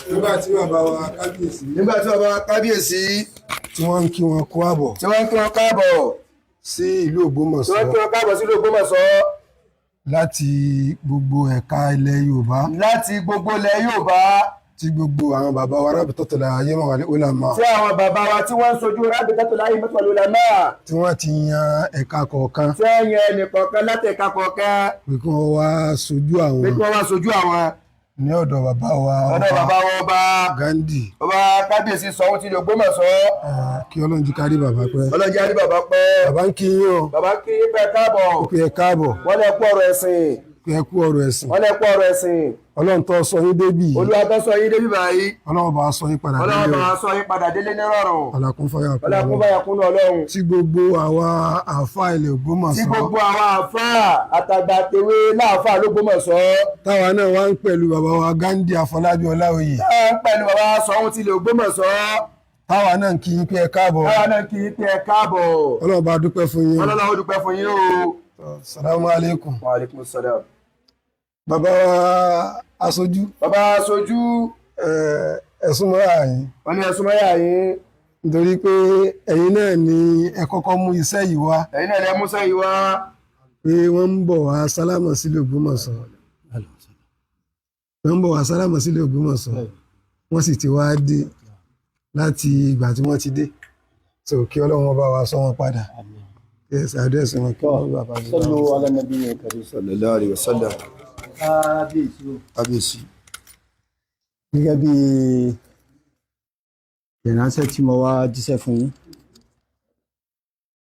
Nígbà tí bàbá wa kábíyèsí tí wọ́n ń kí wọn kú àbọ̀ sí ìlú Ògbómọ̀ṣọ́ láti gbogbo ẹ̀ka ilẹ̀ Yorùbá tí gbogbo àwọn bàbá wa Rabitat Yorubaland Ulama tí àwọn bàbá wa tí wọ́n ń sojú Rabitat Yorubaland Ulama tí wọ́n ti yan ẹ̀ka kọ̀ọ̀kan tí wọ́n yan ẹnì kọ̀ọ̀kan láti ẹ̀ka kọ̀ọ̀kan pé kí wọ́n wá sojú àwọn ní ọ̀dọ̀ bàbá wa Ọba Gandhi kábíyèsí Sòún ti Ògbómọ̀ṣọ́. Kí Ọlọ́run jí kárí bàbá pẹ́. Bàbá ń kí yín o. Bàbá kí yín pẹ́ káàbọ̀. Ó pé ẹ káàbọ̀. Wọ́n lè kú ọ̀rọ̀ ẹ̀sìn. Ọlọ́run tó sọ yín débì. Olúwa tó sọ yín débì báyìí. Ọlọ́run bá sọ yín padà délé nírọ̀rùn. Ọlákún fáyà kún Ọlọ́run. Tí gbogbo àwa àfáà ilẹ̀ Ògbómọ̀ṣọ́. Àtàgbà tèwe láàfáà l'Ógbómọ̀ṣọ́. Táwa náà wá ń pẹ̀lú bàbá wa Gandhi Afolabi Olaoye. Táwa ń pẹ̀lú bàbá Sòún ti Ògbómọ̀ṣọ́. Táwa náà ń kí yín pé ẹ káàbọ̀. Ọlọ́run bá dúpẹ́ fún yín. o. Assalamu alaikum. Wa alaikum salam. Bàbá wa aṣojú. Ẹ̀sùn mọ́ra yín. Wọ́n ní ẹ̀sùn mọ́ra yín. Nítorí pé ẹ̀yin náà ni ẹ kọ́kọ́ mú iṣẹ́ yìí wá. Pé wọ́n ń bọ̀ wá sálámọ̀ sílẹ̀ Ògbómọ̀ṣọ́. Wọ́n sì ti wá dé láti ìgbà tí wọ́n ti dé. So kí Ọlọ́run bá wa sọ wọn padà. Yes, àdírẹ́sì wọn kí wọ́n bá padà. Sallu ala nabiyyi karim. Sallallahu alaihi wasallam. Kábíyèsí. Gẹ́gẹ́ bí ìránṣẹ́ tí mo wá jíṣẹ́ fún yín,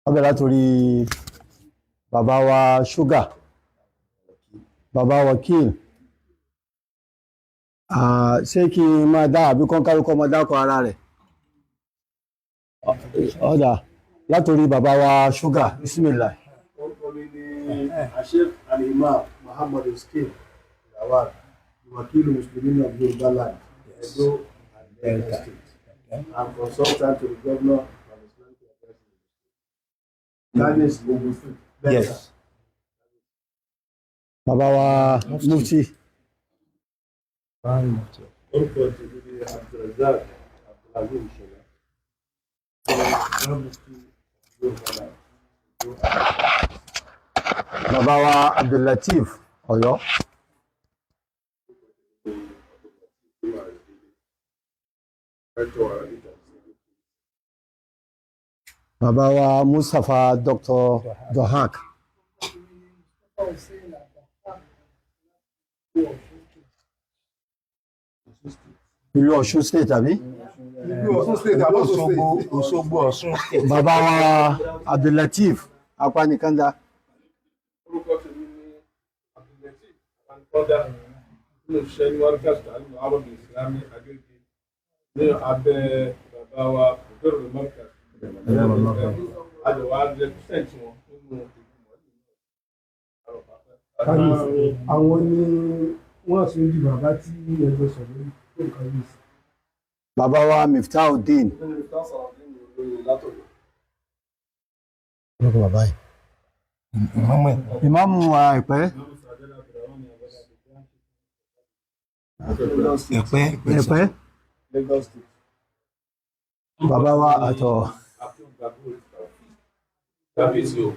wọ́n bẹ̀rẹ̀ látòrí bàbá wa ṣúgà, bàbá wakil, ṣé kí n máa dá àbí kọ́ńkárúkọ máa dákọ̀ ara rẹ̀? Ọ̀dà látòrí bàbá wa ṣúgà, bismillah. Chief Imam Muhammad Skin Lawal, Wakil Muslimin of Yorubaland, Edo and Delta State. I'm consultant to the governor of Islamic Affairs. Yes. Bàbá wa Mufti. Orúkọ tèmi ni Abdulrazak Afolabi Olaoye. Bàbá wa Abdullatif Ọ̀yọ́. Bàbá wa Mustapha Dr. Dohak. Ìlú Ọ̀ṣun State àbí? Òṣogbo Ọ̀ṣun State. Bàbá wa Abdullatif Apánikanda. Orúkọ tèmi ni Abdulatif Apánikanda, nínú iṣẹ́ ní wákàtí àlùmọ́ àròbí ìsìlámì Agége ní abẹ́ bàbá wa Ògbèrò Mọ́kà. Àjọwà rẹpúsẹ̀ntì wọn nínú ìgbìmọ̀. Àwọn ni wọ́n ṣe di bàbá tí ẹgbẹ́ sọ̀rọ̀ ní kábíyèsí. Bàbá wa Miftahudeen. Lọ́kọ̀ bàbá yìí. Ìmáàmù wa Ẹ̀pẹ́. Bàbá wa Àtọ̀. Kábíyèsí o.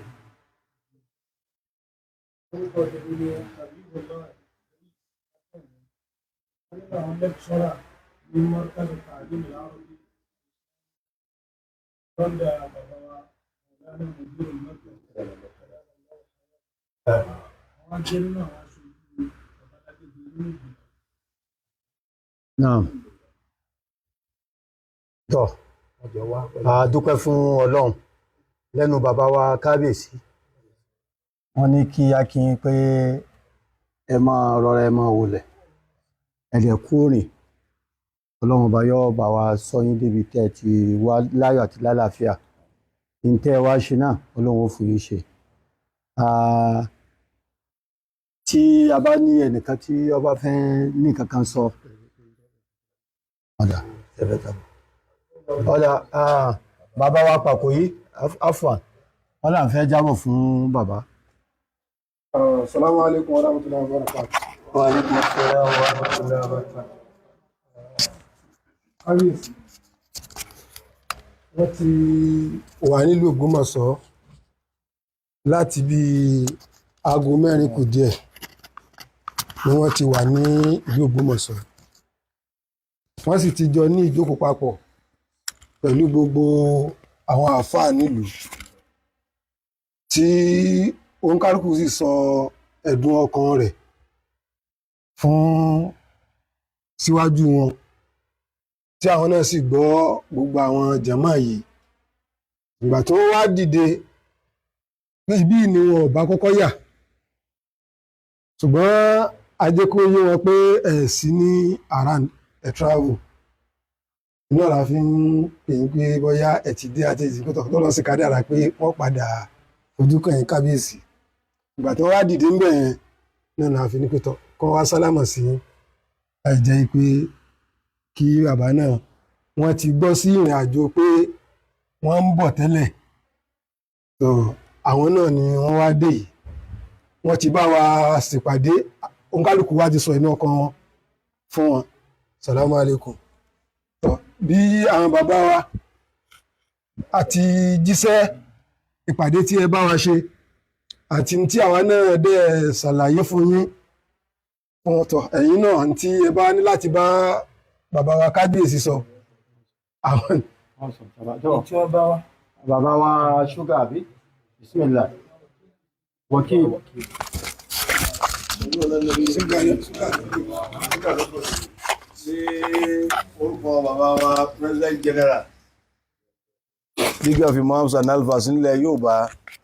Náà. Tọ́, a dúpẹ́ fún Ọlọ́run lẹ́nu bàbá wa kábíyèsí. Wọ́n ní kí a kí yín pé ẹ máa rọra ẹ máa wọlẹ̀. Ẹ̀dẹ̀ kú rìn. Ọlọ́run bá yọ́ bá wa sọ yín débi tẹ́ ti wá láyọ̀ àti lálàáfíà. Ìntẹ́ wá ṣe náà, Ọlọ́run ó fún yín ṣe. tí a bá ní ẹnìkan tí ó bá fẹ́ ní kankan sọ ọ̀dà bàbá wa pàkó yìí afwan wọ́n là ń fẹ́ jábọ̀ fún bàbá. Assalamu alaikum wa rahmatullahi wa barakatuh. Wa alaikum assalam wa rahmatullahi wa barakatuh. Kábíyèsí, wọ́n ti wà nílùú Ògbómọ̀ṣọ́ láti bí aago 4 kù díẹ̀ ni wọ́n ti wà ní ìlú Ògbómọ̀ṣọ́. Wọ́n sì ti jọ ní ìjókòó papọ̀ pẹ̀lú gbogbo àwọn àáfàá nílùú tí oníkálukú sì sọ ẹ̀dùn ọkàn rẹ̀ fún síwájú wọn tí àwọn náà sì gbọ́ gbogbo àwọn jàmáà yìí. Ìgbà tó wá dìde pé ibí ni wọn ò bá kọ́kọ́ yà, ṣùgbọ́n ajé kó yé wọn pé ẹ̀ sí ní around ẹ̀ travel inú ọ̀la fi ń pè é pé bóyá ẹ̀ ti dé àti ìsìnkú tó lọ sí kádàrá pé wọ́n padà ojú kan yín kábíyèsí. Ìgbà tó wá dìde ńbẹ̀ yẹn náà la fi ní pé kọ́ wá sálámà sí láì jẹ́ pé kí bàbá náà wọ́n ti gbọ́ sí ìrìn àjò pé wọ́n ń bọ̀ tẹ́lẹ̀, àwọn náà ni wọ́n wá dé yìí. Wọ́n ti bá wa ṣèpàdé, oníkálukú wa ti sọ inú ọkàn wọn fún wọn. Salamu alaikum. Bí àwọn bàbá wa àti jíṣẹ́ ìpàdé tí ẹ bá wa ṣe àti tí àwa náà dẹ̀ ṣàlàyé fún yín fún ọ̀tọ̀ ẹ̀yin náà tí ẹ bá ní láti bá bàbá wa kábíyèsí sọ. Àwọn tí wọ́n bá wá bàbá wa ṣúgà àbí bismillah wakil. Sí orúkọ bàbá wa president general League of Imams and Alfas nílẹ̀ Yorùbá,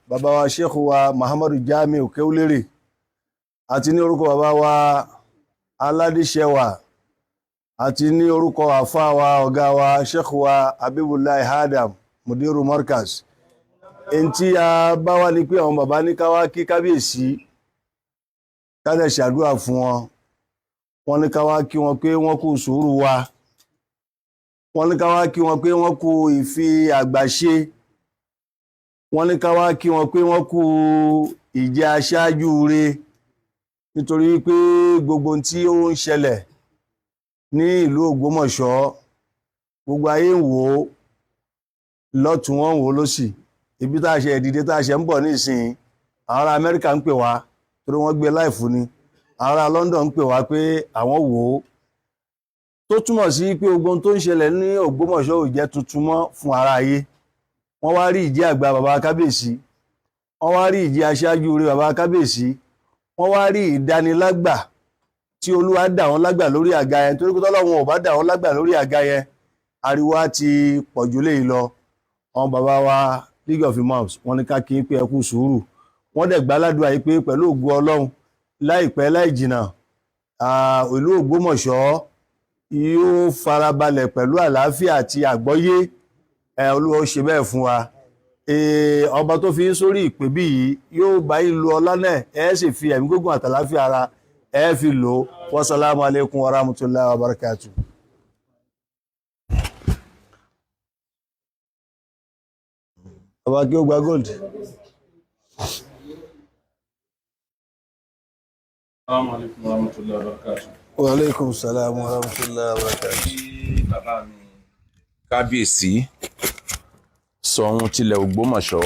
bàbá wa sheikh wa Muhammadu Jamiu Kéwúlérè, àti ní orúkọ bàbá wa aládìṣẹ́wà, àti ní orúkọ àfáà wa ọ̀gá wa sheikh wa Abibulahi Adam Mudiru Markaz. Èyí tí a bá wá ní pé àwọn bàbá ní ká wá kí kábíyèsí ká dẹ̀ ṣàdúrà fún wọn. Wọ́n ní ká wá kí wọn pé wọ́n kú sùúrù wa. Wọ́n ní ká wá kí wọn pé wọ́n kú ìfi àgbà ṣe. Wọ́n ní ká wá kí wọn pé wọ́n kú ìjẹ́ aṣáájú re, nítorí pé gbogbo tí ó ń ṣẹlẹ̀ ní ìlú Ògbómọ̀ṣọ́ gbogbo ayé ń wò ó lọ́tún wọn wò ó lósì. Ibi tá a ṣe ìdìde tá a ṣe ń bọ̀ nísìnyí, àwọn ará Amẹ́ríkà ń pè wá torí wọ́n gbé láìfù ni, àwọn ará London ń pè wá pé àwọn wò ó, tó túmọ̀ sí pé ogun tó ń ṣẹlẹ̀ ní Ògbómọ̀ṣọ́ ò jẹ́ tuntun mọ́ fún ara ayé. Wọ́n wá rí ìjẹ́ àgbà bàbá kábíyèsí, wọ́n wá rí ìjẹ́ aṣáájú rẹ̀ bàbá kábíyèsí, wọ́n wá rí ìdánilágbà tí Olúwa dà wọ́n lágbà lórí àga yẹn, torí pé tọ́lọ́run ò bá dà wọ́n lágbà lórí àga yẹn ariwo á ti pọ̀jù léyìí lọ. Àwọn bàbá wa League of Imams wọ́n ní ká kí n pé ẹ kú sùúrù, wọ́n dẹ̀ gbàládùn àyè pé pẹ̀lú ògo Ọlọ́run láìpẹ́ láì jìnnà ìlú Ògbómọ̀ṣọ́ yóò farabalẹ̀ pẹ̀lú àlàáfíà àti àgbọ́yé. Olúwa ó ṣe bẹ́ẹ̀ fún wa. Ọba tó fi ń sórí ìpè bí yìí yóò bá yín lo ọlá náà, ẹ sì fi ẹ̀mí gígùn àtàláfíà ara ẹ fi lò ó. Wassalamu alaikum warahmatullahi wabarakatuh. Ọba kí ó gba gold. Assalamu alaikum warahmatullahi wabarakatuh. Wa alaikum salam warahmatullahi wabarakatuh. Bàbá mi kábíyèsí Sòún tilẹ̀ Ògbómọ̀ṣọ́,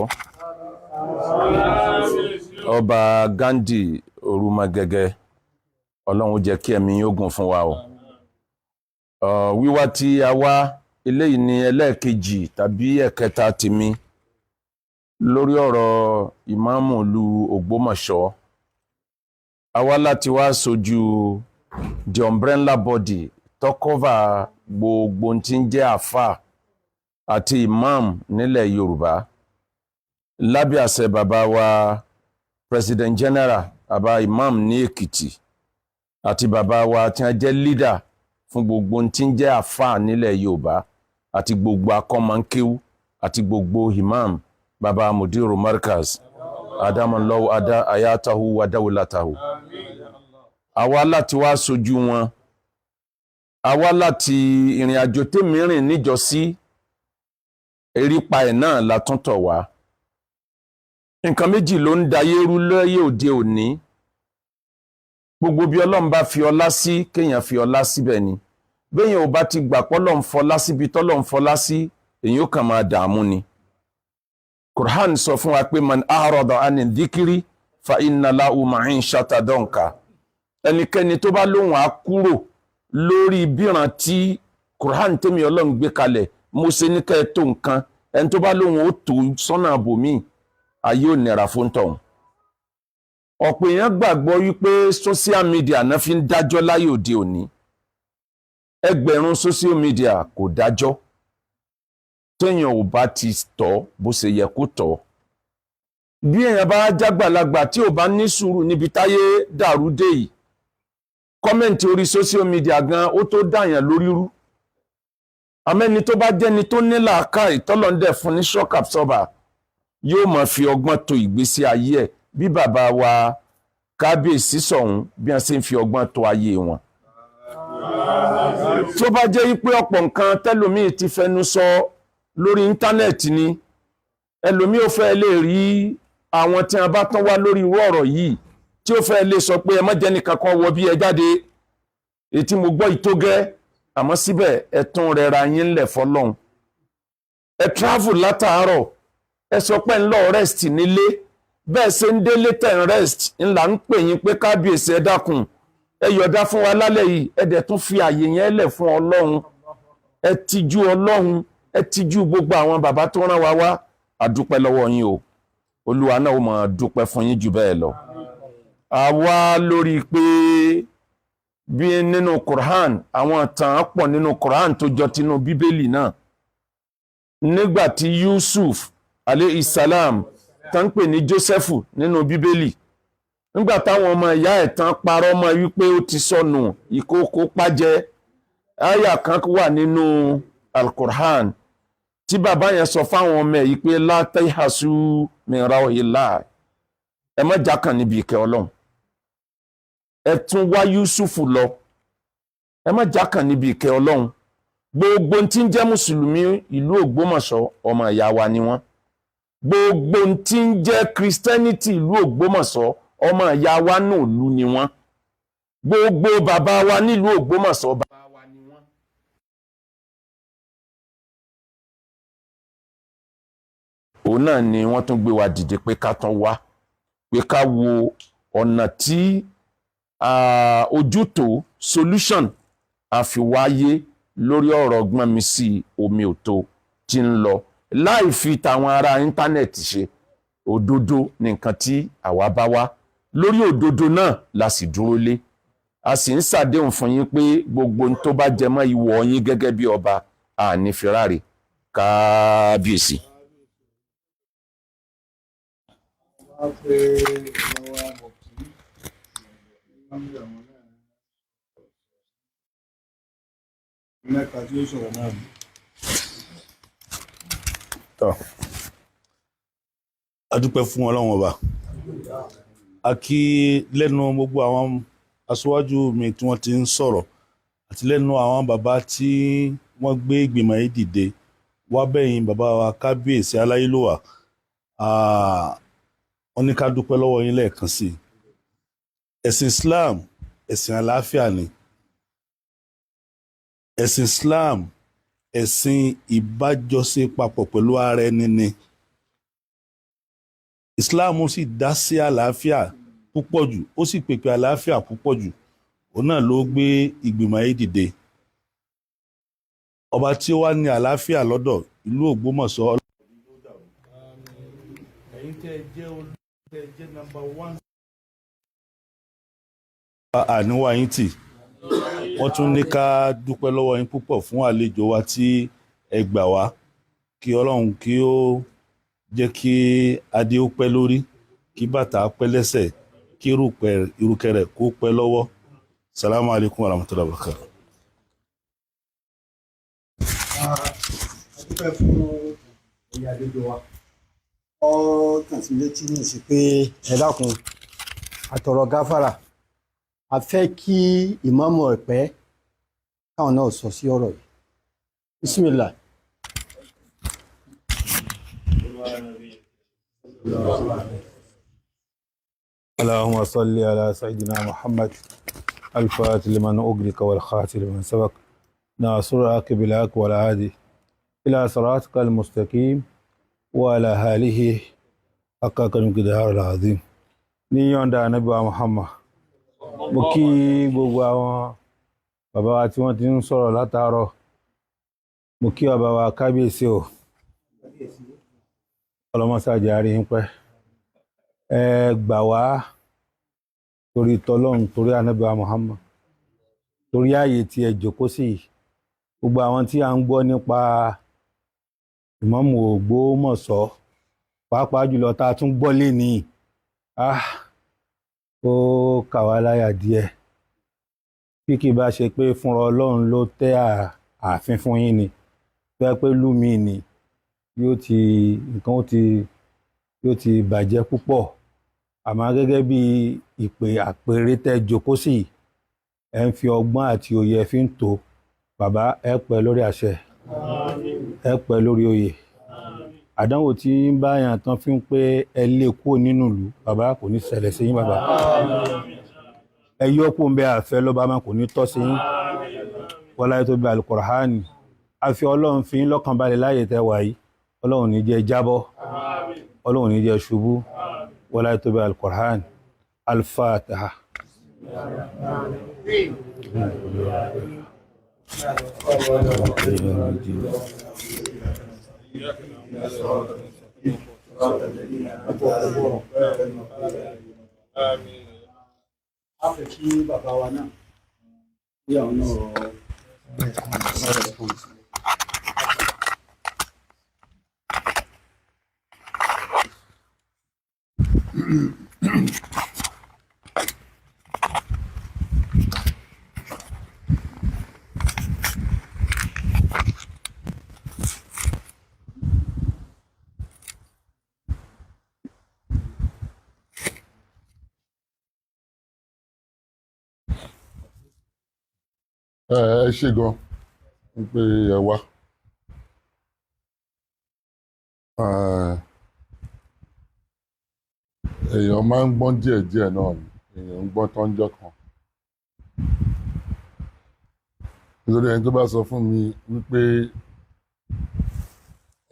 Oba Gandhi Orumogege, Ọlọ́run jẹ́ kí ẹ̀mí yóò gùn fún wa o. Wíwá tí a wá eléyìí ni ẹlẹ́ẹ̀kejì tàbí ẹ̀kẹta tèmi lórí ọ̀rọ̀ ìmáàmù ìlú Ògbómọ̀ṣọ́. A wá láti wá sojú the umbrella body tó cover gbogbo tí ń jẹ́ àfáà àti imam nílẹ̀ Yorùbá, lábẹ́ àṣẹ bàbá wa president general bàbá imam ní Èkìtì àti bàbá wa tí wọ́n jẹ́ leader fún gbogbo tí ń jẹ́ àfáà nílẹ̀ Yorùbá àti gbogbo akọ́mọ̀nkéwú àti gbogbo imam bàbá Mudiru Markaz adamallahu ayatahu wa dawlatahu. àwa láti wá sojú wọn àwa láti ìrìn àjò tèmi rìn níjọ́sí erípa ẹ̀ náà la tún tọ̀ wá nǹkan méjì ló ń dayé rú lóyè òde òní gbogbo bí Ọlọ́run bá fi ọlá sí kéèyàn fi ọlá síbẹ̀ ni béèyàn ò bá ti gbà pọ́lọ́run fọlá síbi tọ́lọ́run fọlá sí èyí ó kàn máa dààmú ni Qur'an sọ fún wa pé man a'rada ani dhikri fa inna lahu ma'ishatan danka ẹnikẹ́ni tó bá lóhùn á kúrò lórí bíran tí Qur'an tèmi Ọlọ́run gbé kalẹ̀ mo ṣe ní kẹ́ tó nǹkan ẹni tó bá lóhùn ó tó sọ́nà àbòmí ayé ò nira fún tọ̀hún ọ̀pọ̀ èèyàn gbàgbọ́ wípé social media náà fi ń dájọ́ láyé òde òní ẹgbẹ̀rún social media kò dájọ́ téèyàn ò bá ti tọ́ bó ṣe yẹ kó tọ́ bí èèyàn bá jágbàlagbà tí ò bá ní sùúrù níbi táyé dàrú dé yìí kọ́mẹ̀ntì orí social media gan ó tó dàyàn lórí rú àmẹ́ni tó bá jẹ́ni tó ní làákàyè tọ́lọ́ndẹ̀ fún ní shock absorber yóò máa fi ọgbọ́n tó ìgbésí ayé ẹ̀ bí bàbá wa kábíyèsí Sòún bí wọ́n ṣe ń fi ọgbọ́n tó ayé wọn. tó bá jẹ́ pé ọ̀pọ̀ nǹkan tẹ́lòmíì ti fẹnu sọ lórí íńtánẹ́ẹ̀tì ni ẹlòmíì ò fẹ́ lè rí àwọn tí wọ́n bá tán wá lórí irú ọ̀rọ̀ yìí tí ó fẹ́ lè sọ pé ẹ má jẹ́ nìkan kan wọ bí ẹ jáde ètí mo gbọ́ ìtógẹ́ àmọ́ síbẹ̀ ẹ tún rẹ̀ ra yín lẹ̀ fọlọ́hun ẹ travel látàárọ̀ ẹ sọ pé ń lọ rest nílé bẹ́ẹ̀ ṣe ń délé tẹ̀ ń rest ńlá ń pè yín pé kábíyèsí ẹ dákun ẹ yọ̀dá fún wa lálẹ́ yìí ẹ dẹ̀ tún fi àyè yẹn lẹ̀ fún Ọlọ́run ẹ tijú Ọlọ́run ẹ tijú gbogbo àwọn bàbá tó rán wa wá àdúpẹ́ lọ́wọ́ yín o Olúwa náà ó máa dúpẹ́ fún yín jù bẹ́ẹ̀ lọ. àwa lórí pé bí nínú Qur'an àwọn ìtàn pọ̀ nínú Qur'an tó jọ tinú Bíbélì náà nígbà tí Yusuf alayhi salam tán pè ní Jósẹ́fù nínú Bíbélì nígbà táwọn ọmọ ìyá ẹ̀ tán parọ́ mọ́ wípé ó ti sọnù ìkókó pàjẹ́ àyà kan wà nínú Al-Qur'an tí bàbá yẹn sọ fáwọn ọmọ ẹ̀ yìí pé la tayhasu min rawhillah ẹ má jákàn níbi ìkẹ́ Ọlọ́run ẹ tún wá Yúsùfù lọ ẹ má jákàn níbi ìkẹ́ Ọlọ́run gbogbo tí ń jẹ́ mùsùlùmí ìlú Ògbómọ̀ṣọ́ ọmọ ìyá wa ni wọ́n gbogbo tí ń jẹ́ Christianity ìlú Ògbómọ̀ṣọ́ ọmọ ìyá wa náà lú ni wọ́n gbogbo bàbá wa nílùú Ògbómọ̀ṣọ́ bàbá wa ni wọ́n. òun náà ni wọ́n tún gbé wa dìde pé ká tán wá pé ká wo ọ̀nà tí ojútùú solution àfiwáyé lórí ọ̀rọ̀ gbọ́n mi sí omi òtó tí ń lọ láì fi tàwọn ará íńtánẹ́ẹ̀tì ṣe òdodo ní nǹkan tí àwa bá wá lórí òdodo náà la sì dúró lé a sì ń ṣàdéhùn fún yín pé gbogbo ohun tó bá jẹ mọ́ ìwọ̀ yín gẹ́gẹ́ bí ọba àní fìràrè kábíyèsí. A dúpẹ́ fún Ọlọ́run ọba a kí lẹ́nu gbogbo àwọn aṣáájú mi tí wọ́n ti ń sọ̀rọ̀ àti lẹ́nu àwọn bàbá tí wọ́n gbé ìgbìmọ̀ yìí dìde wá bẹ̀yìn bàbá wa kábíyèsí aláyélúwà wọ́n ní ká dúpẹ́ lọ́wọ́ yín lẹ́ẹ̀kan sí ẹ̀sìn Islam ẹ̀sìn àlàáfíà ni ẹ̀sìn Islam ẹ̀sìn ìbájọṣe papọ̀ pẹ̀lú ara ẹni ni Islam sì dá sí àlàáfíà púpọ̀ jù ó sì pèpè àlàáfíà púpọ̀ jù òun náà ló gbé ìgbìmọ̀ yìí dìde ọba tí ó wà ní àlàáfíà lọ́dọ̀ ìlú Ògbómọ̀ṣọ́. ẹ̀yin tẹ́ ẹ jẹ́ number one. àníwá yín tì wọ́n tún ní ká dúpẹ́ lọ́wọ́ yín púpọ̀ fún àlejò wa tí ẹ gbà wá kí Ọlọ́run kí ó jẹ́ kí adé ó pẹ́ lórí kí bàtà pẹ́ lẹ́sẹ̀ kí ìrùkẹ̀rẹ̀ kó pẹ́ lọ́wọ́. Salamu alaikum warahmatullahi wabarakatuh. dúpẹ́ fún ẹ̀yà àlejò wa ọ kàn sí létí ní ìsìn pé ẹ dákun àtọ̀rọ̀ gáfàrà a fẹ́ kí ìmáàmù Ẹ̀pẹ́ káwọn náà sọ sí ọ̀rọ̀ yìí. Bismillah. اللهم صل على سيدنا محمد الفاتح لمن أغلق والخاتم لمن سبق ناصر الحق بالحق والهادي إلى صراطك المستقيم وعلى آله حق قدره العظيم. ní yọ̀ǹda Ànábì wa Muhammad, mo kí gbogbo àwọn bàbá wa tí wọ́n ti ń sọ̀rọ̀ látàárọ̀, mo kí bàbá wa kábíyèsí o, ọlọ́mọsáàjì àárín pẹ́, ẹ gbà wá torí tọlọ́run, torí Ànábì wa Muhammad, torí ààyè tí ẹ jókòó sí. Gbogbo àwọn tí a ń gbọ́ nípa Ìmáàmù Ògbómọ̀ṣọ́, pàápàá jùlọ tá a tún gbọ́ lénìí, ó kà wá láyà díẹ̀. Bí kì bá ṣe pé fúnra Ọlọ́run ló tẹ́ ààfin fún yín ni, fẹ́ pé lúmi ni yóò ti bàjẹ́ púpọ̀. Àmọ́ gẹ́gẹ́ bí ìpè àpèrè tẹ́ jókòó sí, ẹ ń fi ọgbọ́n àti òye fi ń tò. Bàbá ẹ pẹ́ lórí àṣẹ, ẹ pẹ́ lórí oyè. Àdánwò tí ń bá yàn tán fi ń pé ẹ lè kúrò nínú ìlú, bàbá kò ní ṣẹlẹ̀ sí yín. Bàbá ẹ yọ kó ń bẹ àfẹ́ lọ́ba máa kò ní tọ́ sí yín. Wọ́n láyé tó bí Al-Qur'ani, a fi Ọlọ́run fi yín lọ́kàn balẹ̀ láyè tẹ́ wà yìí. Ọlọ́run ní jẹ́ jábọ́, Ọlọ́run ní jẹ́ ṣubú. Wọ́n láyé tó bí Al-Qur'ani. Al-Fatiha. A fẹ́ kí bàbá wa náà kí àwọn náà response. Ẹ ṣé gan ń pé ẹ wá. Èèyàn máa ń gbọ́n díẹ̀díẹ̀ náà ni, èèyàn ń gbọ́n tọ́njọ́ kan. Nítorí ẹni tó bá sọ fún mi wípé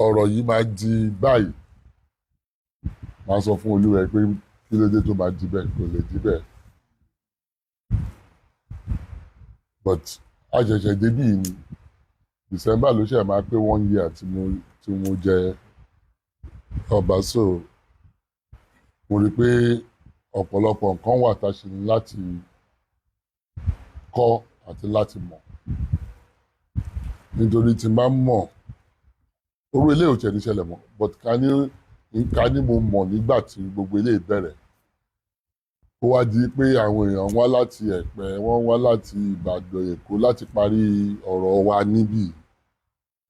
ọ̀rọ̀ yìí máa di báyìí, máa sọ fún olúwa pé kí ló dé tó máa di bẹ́ẹ̀, kò lè di bẹ́ẹ̀. But a ṣẹ̀ṣẹ̀ débí ni December ló ṣe máa pé 1 year tí mo jẹ ọba, so mo rí pé ọ̀pọ̀lọpọ̀ nǹkan wà tá a ṣe ní láti kọ́ àti láti mọ̀. Nítorí tí n bá mọ̀, orú ilé ò tẹ̀ ní ṣẹlẹ̀ mọ́, but ká ní mo mọ̀ nígbà tí gbogbo ilé bẹ̀rẹ̀. Ó wá di pé àwọn èèyàn wá láti Ẹ̀pẹ́, wọ́n wá láti Ìbàdàn, Èkó láti parí ọ̀rọ̀ wa níbí.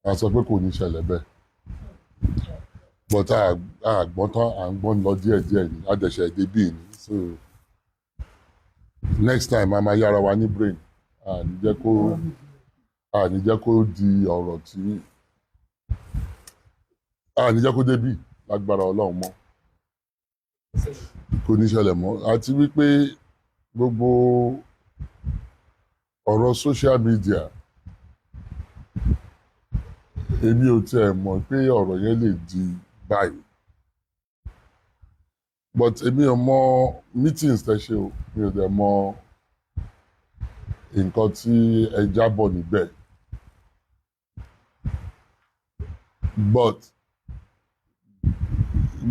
A sọ pé kò ní ṣẹlẹ̀ bẹ́ẹ̀. But àgbọ́n tán, à ń gbọ́n lọ díẹ̀díẹ̀ ni, àdẹ̀ṣẹ̀ débí ni. So next time a máa yára wa ní brain. À ní jẹ́ kó di ọ̀rọ̀ tí à ní jẹ́ kó débí lágbára Ọlọ́run mọ́. Kò ní ṣẹlẹ̀ mọ́. Àti wípé gbogbo ọ̀rọ̀ social media, èmi ò tiẹ̀ mọ̀ pé ọ̀rọ̀ yẹn lè di báyìí. But èmi ò mọ meetings tẹ́ ṣe o, mi ò dẹ̀ mọ nǹkan tí ẹ jábọ̀ níbẹ̀. But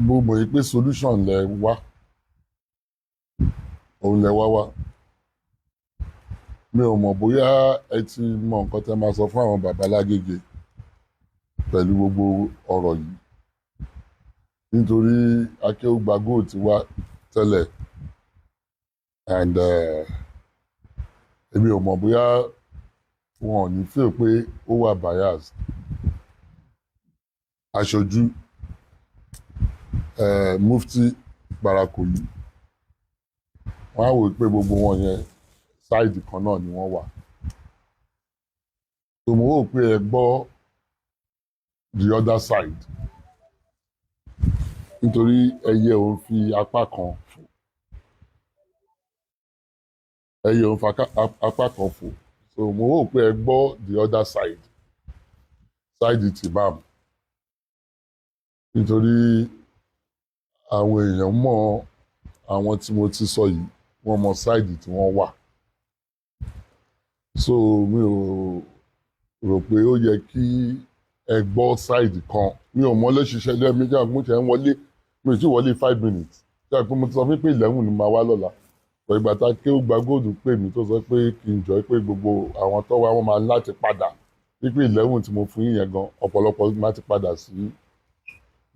mo mọ̀ pé solution lẹ wá, òun lẹ wá. Mi ò mọ̀ bóyá ẹ ti mọ nǹkan tẹ́ máa sọ fún àwọn bàbá lágége pẹ̀lú gbogbo ọ̀rọ̀ yìí. Nítorí Akéúgba Gold ti wá tẹ́lẹ̀, and èmi ò mọ̀ bóyá wọn ò ní feel pé ó wà biased. Aṣojú Mufti Parakoyi, wọ́n á wò pé gbogbo wọn yẹn sáìdì kan náà ni wọ́n wà. So mo rò pé ẹ gbọ́ the other side nítorí ẹyẹ òun fi apá kan fò so mo rò pé ẹ gbọ́ the other side ti imam nítorí àwọn èèyàn mọ̀ àwọn tí mo ti sọ yìí wọ́n mọ side tí wọ́n wà so mi ò rò pé ó yẹ kí ẹ gbọ́ side kan mi ò mọ́lé ṣiṣẹ́ lẹ́ẹ̀mejì àgbọ̀n tẹ̀ ń wọlé mi ò tí wọlé 5 minutes ṣe àpò mo ti sọ fún pé 11 ni màá wá lọ́la pẹ̀lú ìgbà tá a ké ó gba góòdù pè mí tó sọ pé kí n jọ pé gbogbo àwọn tó wá wọn máa ń láti padà wípé 11 tí mo fún yín yẹn gan ọ̀pọ̀lọpọ̀ máa ti padà sí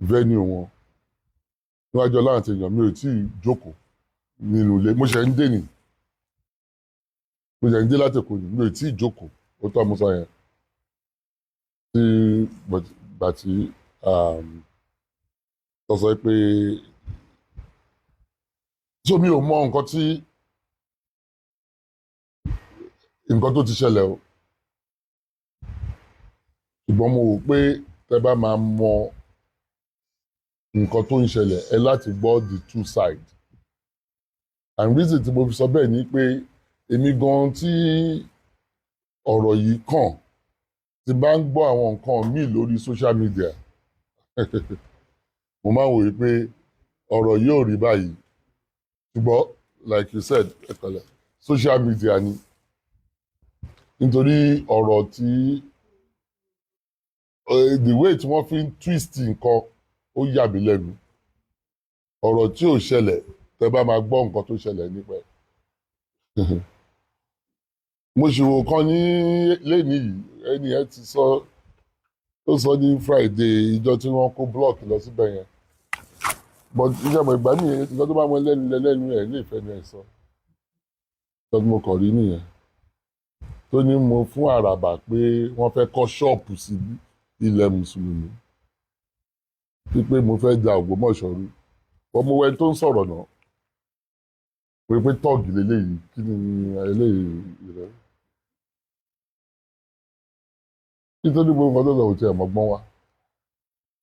venue wọn níwájú ọlọ́run àti èèyàn mi ò tí ì jókòó nínú ilé mo ṣe ń dé láti Èkó ni mi ò tí ì jókòó ó tọ́ mo sọ yẹn tí gbà tí tó sọ pé tí omi ò mọ nǹkan tó ti ṣẹlẹ̀ o ṣùgbọ́n mo wò pé tẹ́ bá máa mọ nǹkan tó ń ṣẹlẹ̀ ẹ láti gbọ́ the two sides and reason tí mo fi sọ bẹ́ẹ̀ ni pé èmi gan tí ọ̀rọ̀ yìí kàn tí bá ń gbọ́ àwọn nǹkan míì lórí social media mo máa ń wòye pé ọ̀rọ̀ yìí ò rí báyìí ṣùgbọ́n like you said ẹ̀kọ́lẹ̀ social media ni nítorí ọ̀rọ̀ tí the way tí wọ́n fi ń twist nǹkan ó yà mí lẹ́nu ọ̀rọ̀ tí ò ṣẹlẹ̀ tẹ́ bá máa gbọ́ nǹkan tó ṣẹlẹ̀ nípa ẹ̀ mo ṣòwò kan ní lẹ́ni yìí ẹni ẹ ti sọ ó sọ ní Friday ìjọ tí wọ́n kó block lọ síbẹ̀ yẹn but ìjọba ìgbà mi ìjọ tó bá mọ lẹ́nu ẹ̀ lè fẹ́ ní ẹ̀ sọ ìjọ tí mo kàn rí nìyẹn tó ní mo fún àràbà pé wọ́n fẹ́ kọ́ ṣọ́ọ̀pù sí ilẹ̀ mùsùlùmí wípé mo fẹ́ da Ògbómọ̀ṣọ́ rú ọmọ wẹ́n tó ń sọ̀rọ̀ náà pé tọ́ọ̀gì lélẹ́yìí kí ni eléyìí rẹ̀ nítorí gbogbo nǹkan tó lọ òtí ẹ̀ mọ́gbọ́n wa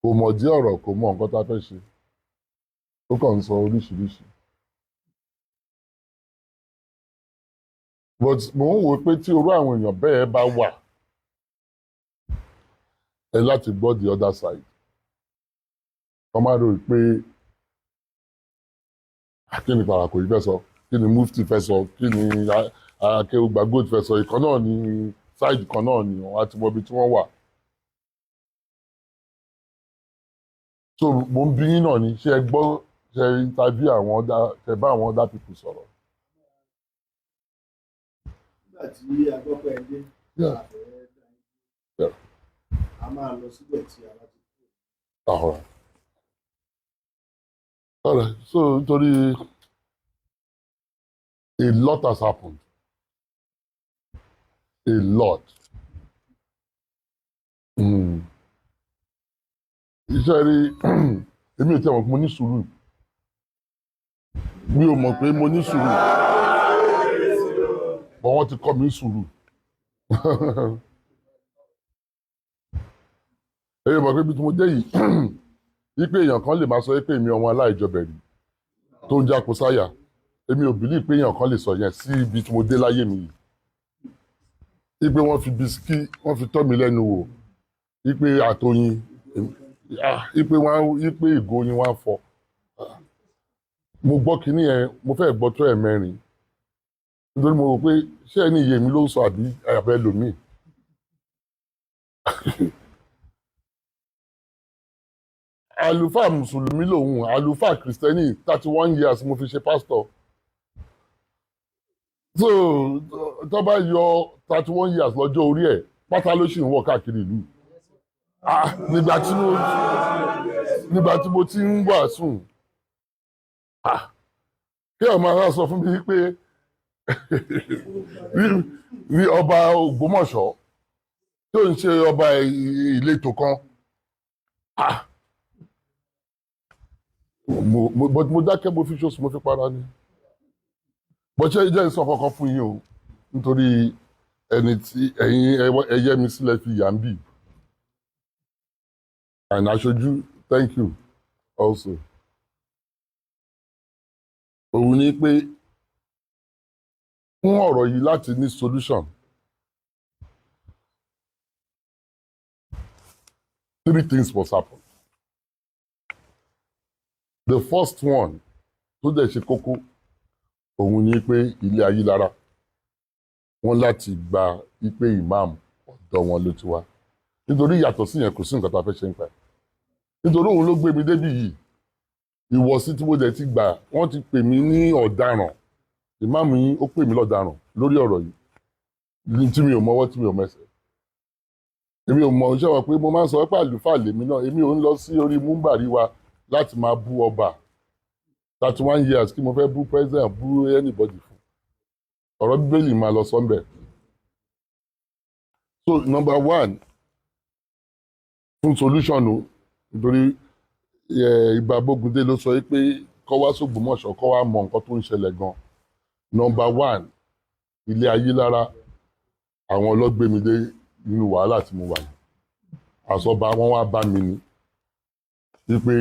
kò mọ̀ dí ọ̀rọ̀ kò mọ̀ nǹkan tá a fẹ́ ṣe ó kàn ń sọ oríṣiríṣi but mo ń wò pé tí orú àwọn èèyàn bẹ́ẹ̀ bá wà ẹ láti gbọ́ the other side wọ́n máa rò pé kí ni Parako yìí fẹ́ sọ kí ni Mufti fẹ́ sọ kí ni Akeugba Gold fẹ́ sọ ìkan náà ni side kan náà ni wọ́n á ti mọ ibi tí wọ́n wà. So mo ń bí yín náà ni ṣé ẹ gbọ́ ṣe interview àwọn ṣe bá àwọn other people sọ̀rọ̀. nígbà tí agbọ́pọ̀ ẹ dé a máa lọ síbẹ̀ tí a bá ti kúrò. All right. So nítorí a lot has happened. A lot. Iṣẹ́ rí èmi ò tí a mọ̀ pé mo ní sùúrù. Mi ò mọ̀ pé mo ní sùúrù. But wọ́n ti kọ́ mi sùúrù. Èyí mọ̀ pé bí mo dé yìí wípé èèyàn kan lè máa sọ pé èmi ọmọ aláìjọbẹ̀rì tó ń jáko sáyà èmi ò bìlí pé èèyàn kan lè sọ yẹn sí ibi tí mo dé láyé mi yìí wípé wọ́n fi bisikí wọ́n fi tọ́ mi lẹ́nu wò wípé àtọyìn wípé ìgò yín wá fọ́ mo gbọ́ kínní yẹn mo fẹ́ gbọ́ tó ẹ̀mẹ́rin nítorí mo rò pé ṣé ẹni iye mi ló ń sọ àbí àbẹ́ lòmíì. Àlùfáà mùsùlùmí lòun àlùfáà kìrìsìtẹ́nì 31 years mo fi ṣe pásítọ̀ so tó bá yọ 31 years lọ́jọ́ orí ẹ̀ pátá ló ṣì ń wọ̀ káàkiri ìlú nígbà tí mo ti ń wàásù kí ọmọ ara sọ fún mi pé rí ọba Ògbómọ̀ṣọ́ tó ń ṣe ọba ìletò kan mo dákẹ́ mo fi ṣoṣù mo fi para ni bó ṣe jẹ́ ìsọ kankan fún yín o nítorí ẹni tí ẹ̀yin ẹyẹ mi sílẹ̀ fi yà ń bì and aṣojú thank you also. òun ni pé fún ọ̀rọ̀ yìí láti ní solution 3 things must happen. The first one tó dẹ̀ ṣe kókó òun ni pé ilé Ayílára wọ́n láti gba ipe imam ọ̀dọ̀ wọn ló ti wá nítorí yàtọ̀ sí yẹn kò sí nǹkan tá a fẹ́ ṣe ń pa nítorí òun ló gbé mi débi yìí ìwọ̀sí tí mo dẹ̀ ti gbà wọ́n ti pè mí ní ọ̀daràn ìmáàmù yín ó pè mí lọ́daràn lórí ọ̀rọ̀ yìí tí mi ò mọwọ́ tí mi ò mẹsẹ̀ èmi ò mọ̀ ṣé wọn pé mo máa ń sọ pé àlùfáà lèmi náà èmi ò ń lọ sí orí múmbàrí wa láti máa bú ọba 31 years kí mo fẹ́ bú president bú anybody fún ọ̀rọ̀ bíbélì máa lọ sọ́nbẹ̀. So number 1 fún solution o nítorí Ìbà Bógúndé ló sọ pé kọ́ wá s'Ògbómọ̀ṣọ́ kọ́ wá mọ nǹkan tó ń ṣẹlẹ̀ gan. Number 1 ilé Ayílára àwọn ọlọ́gbẹ́mídé nínú wàhálà tí mo wà yìí àsọba wọn wá bá mi ní wípé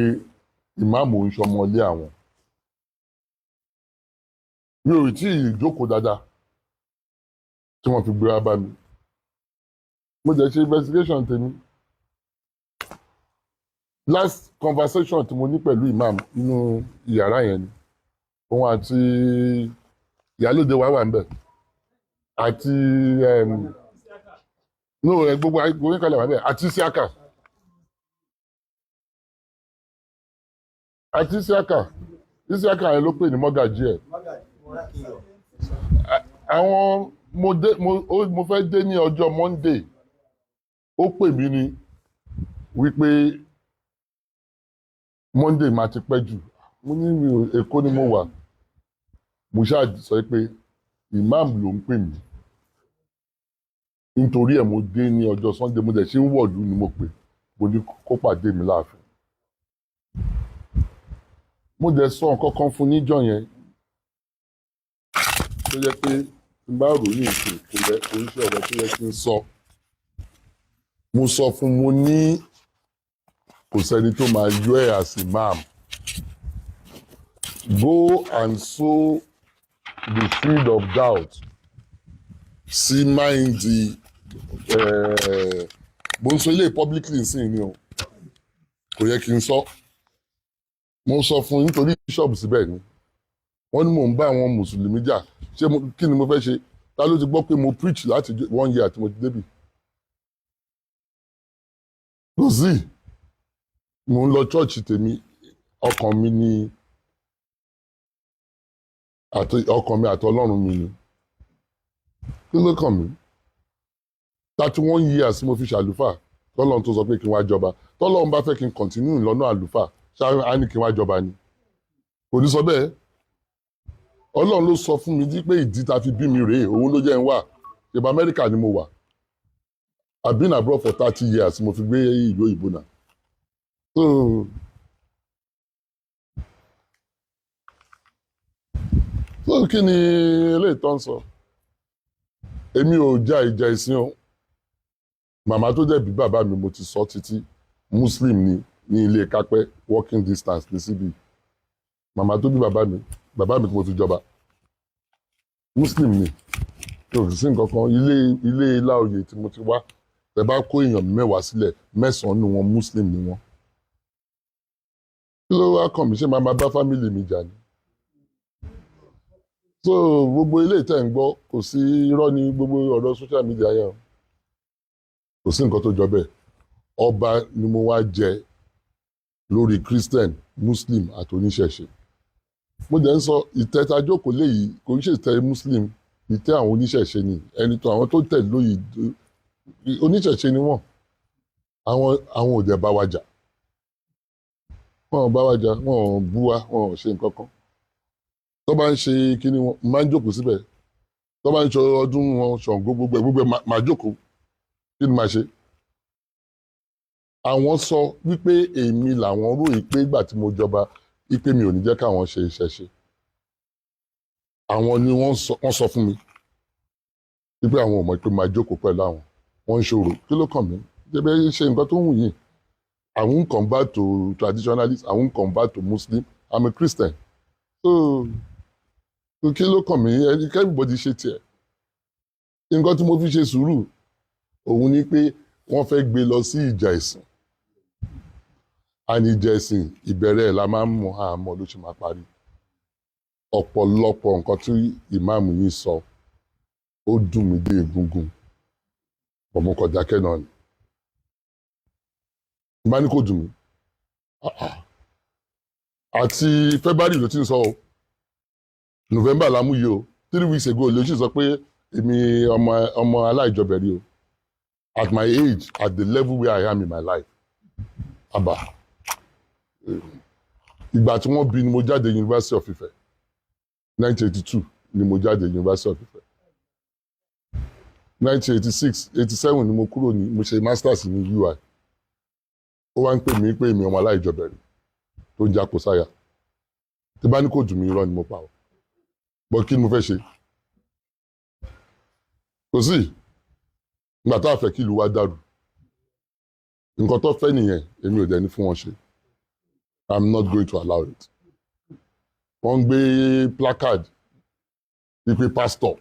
ìmáàmù ń ṣọmọ ilé àwọn mi ò tí ì jókòó dáadáa tí wọ́n fi gbé wá bá mi mo jẹ́ ṣe investigation tèmi last conversation tí mo ní pẹ̀lú imam nínú yàrá yẹn ni òun àti ìyálóde wa wà ń bẹ̀ àti gbogbo oníkàlẹ̀ wà ń bẹ̀ àti Isiaka yẹn ló pè ní mọ́gàjí ẹ̀ àwọn mo fẹ́ dé ní ọjọ́ Monday ó pè mí ní wípé Monday máa ti pẹ́ jù mo ní Èkó ni mo wà mo ṣáà sọ pé imam ló ń pè mí nítorí ẹ̀ mo dé ní ọjọ́ Sunday mo dẹ̀ ṣe ń wọ̀lú ni mo pè mo ní kó pàdé mi láàfin mo dẹ̀ sọ nǹkan kan fún níjọ́ yẹn tó yẹ pé n bá rò ní ìsìn kò yẹ oríṣi ọ̀rọ̀ tó yẹ kí n sọ mo sọ fún mo ní kò sẹ́ni tó máa yọ ẹ̀ as imam go and sow the seed of doubt sí máìndì mo ń sọ ilé publicly nsìn ni o kò yẹ kí n sọ mo sọ fún nítorí bishop síbẹ̀ ni wọ́n ní mò ń bá àwọn mùsùlùmí jà ṣé kí ni mo fẹ́ ṣe ta ló ti gbọ́ pé mo preach láti 1 year tí mo ti débì kò sí mo ń lọ church tèmi ọkàn mi àti Ọlọ́run mi ni kí ló kàn mí 31 years mo fi ṣàlùfà tọ́lọ́run tó sọ pé kí n wá jọba tọ́lọ́run bá fẹ́ kí n continue lọ́nà àlùfà ṣáà á ní kí n wá jọba ni kò ní sọ bẹ́ẹ̀ Ọlọ́run ló sọ fún mi pé ìdí ta fi bí mi rèé òun ló jẹ́ ń wà ìbá Amẹ́ríkà ni mo wà I've been abroad for 30 years mo fi gbé ìlú òyìnbó náà so kí ni eléyìí tó ń sọ èmi ò já ìjà ìsìn o màmá tó jẹ́ bí bàbá mi mo ti sọ títí Muslim ni ní ilé kápẹ́ walking distance ní síbi màmá tó bí bàbá mi tí mo ti jọba Muslim ni kò sí nǹkan kan ilé Láòyè tí mo ti wá ẹ bá kó èèyàn 10 sílẹ̀ 9 nínú wọn Muslim ni wọn kí ló wá kàn mí ṣé máa bá fámìlì mi jà ni so gbogbo ilé ìtẹ̀ ń gbọ́ kò sí irọ́ ní gbogbo ọ̀rọ̀ social media yẹn kò sí nǹkan tó jọ bẹ́ẹ̀ ọba ni mo wá jẹ lórí Christian Muslim àti oníṣẹ̀ṣe mo dẹ̀ ń sọ ìtẹ́ ta jókòó léyìí kò ń ṣe ìtẹ́ Muslim ìtẹ́ àwọn oníṣẹ̀ṣe ni ẹni tó àwọn tó tẹ̀ lóyè oníṣẹ̀ṣe ni wọ́n àwọn ò dẹ̀ bá wa jà wọn ò bá wa jà wọn ò bú wa wọn ò ṣe nǹkan kan tó bá ń ṣe kíní wọn máa ń jókòó síbẹ̀ tó bá ń ṣe ọdún wọn Ṣàngó gbogbo máa jókòó kí ni máa ṣe àwọn sọ wípé èmi làwọn ròyìn pé ìgbà tí mo jọba wípé mi ò ní jẹ́ káwọn ṣe ìṣẹ̀ṣe àwọn ni wọ́n sọ fún mi wípé àwọn ò mọ̀ pé máa jókòó pẹ̀lú àwọn wọ́n ń ṣòro kí ló kàn mí jẹ́bẹ́ ṣe nǹkan tó wù yín I won't convert to traditionalist I won't convert to Muslim I'm a Christian so kí ló kàn mí everybody ṣe tiẹ̀ nǹkan tí mo fi ṣe sùúrù òun ni pé wọ́n fẹ́ gbé lọ sí ìjà ẹ̀sìn àní ìjà ẹ̀sìn ìbẹ̀rẹ̀ ẹ̀ la máa ń mọ àmọ́ ló ṣe máa parí ọ̀pọ̀lọpọ̀ nǹkan tí ìmáàmù yìí sọ ó dùn mí dé egungun ọmọ kọjá kẹ́nà ni bá ní kò dùn mí àti February ló ti ń sọ o November la mú yìí o 3 weeks ago ló sì sọ pé èmi ọmọ aláìjọbẹ̀rí o at my age at the level where I am in my life àbá ìgbà tí wọ́n bí ni mo jáde University of Ife 1982 ni mo jáde University of Ife 1986 87 ni mo kúrò ní mo ṣe masters ní UI ó wá ń pè mí pé èmi ọmọ aláìjọbẹ̀rí tó ń jákò sáyà tí bá ní kò dùn mí irọ́ ni mo pa ọ́ bọ́ kí ni mo fẹ́ ṣe kò sí nígbà tá a fẹ́ kí ìlú wa dàrú nǹkan tó fẹ́ nìyẹn èmi ò dẹ̀ ní fún wọn ṣe I'm not going to allow it wọ́n ń gbé placard wípé pastor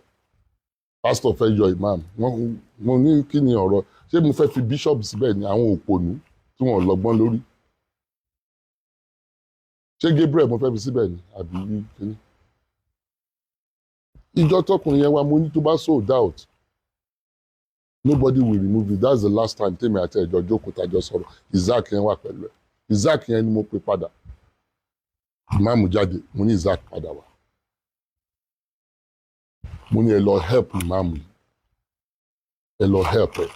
fẹ́ yọ imam wọ́n ní kí ni ọ̀rọ̀ ṣé mo fẹ́ fi bishop síbẹ̀ ni àwọn òpònú tí wọ́n lọ́gbọ́n lórí ṣé Gabriel mo fẹ́ fi síbẹ̀ ni àbí kíní ìjọ tọkùnrin yẹn wá mo ní tó bá sold out nobody will remove it that's the last time tèmi àti ẹ̀jọ̀ jókòó tájọ sọ̀rọ̀ Isaac yẹn wà pẹ̀lú ẹ̀ Isaac yẹn ni mo pè padà ìmáàmù jáde mo ní Isaac padà wá mo ní ẹ lọ help ìmáàmù yìí ẹ lọ help ẹ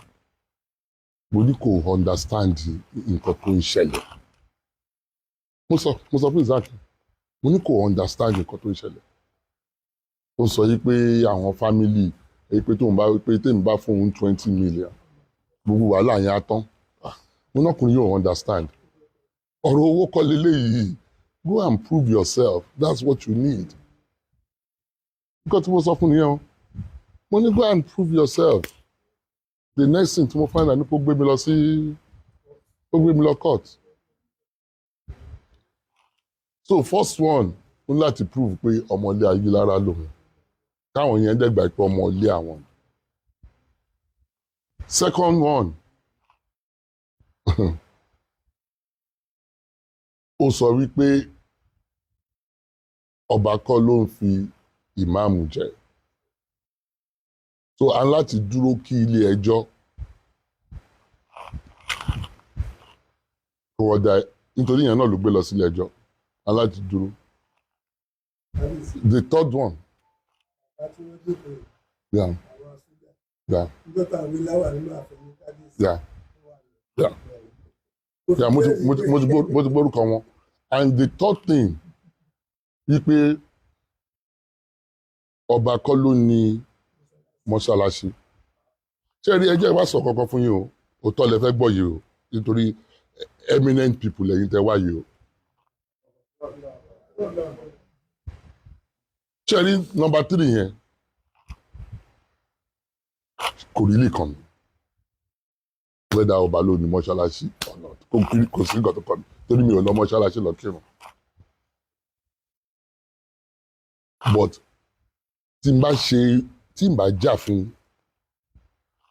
mo ní kò understand nǹkan tó ń ṣẹlẹ̀ mo sọ fún Isaac mo ní kò understand nǹkan tó ń ṣẹlẹ̀ ó sọ yìí pé àwọn family èyí pé tèmi bá fún òun 20 million gbogbo wàhálà yẹn á tán mo nákùnrin yóò understand ọ̀rọ̀ owó kọ́ leléyìí go and prove yourself that's what you need nǹkan tí mo sọ fún nìyẹn o mo ní go and prove yourself the next thing tí mo find out ni kó gbé mi lọ court so first one ó ní láti prove pé ọmọlé ayé lára lòun káwọn yẹn dẹ́gbà pé ọmọlé àwọn second one ó sọ wípé ọba kọ́ ló ń fi ìmáàmù jẹ so a ń láti dúró kí ilé ẹjọ́ kó wọ́n dá nítorí yẹn náà ló gbé lọ sílé ẹjọ́ a ń láti dúró the third one yeah mo ti gbórúkọ wọn and the third thing wípé ọba kọ́ ló ní mọ́ṣáláṣí ṣé rí ẹjẹ́ wá sọ kankan fún yín o òótọ́ lẹ fẹ́ gbọ́ yìí o nítorí eminent people lẹ́yìn tẹ́ wá yìí o ṣé rí number 3 yẹn kò rí lè kàn mí wẹ́dà ọba ló ní mọ́ṣáláṣí ọ̀nà kò sí nǹkan tó kàn mí torí mi ò lọ mọ́ṣáláṣí lọ kírun but tí n bá jà fún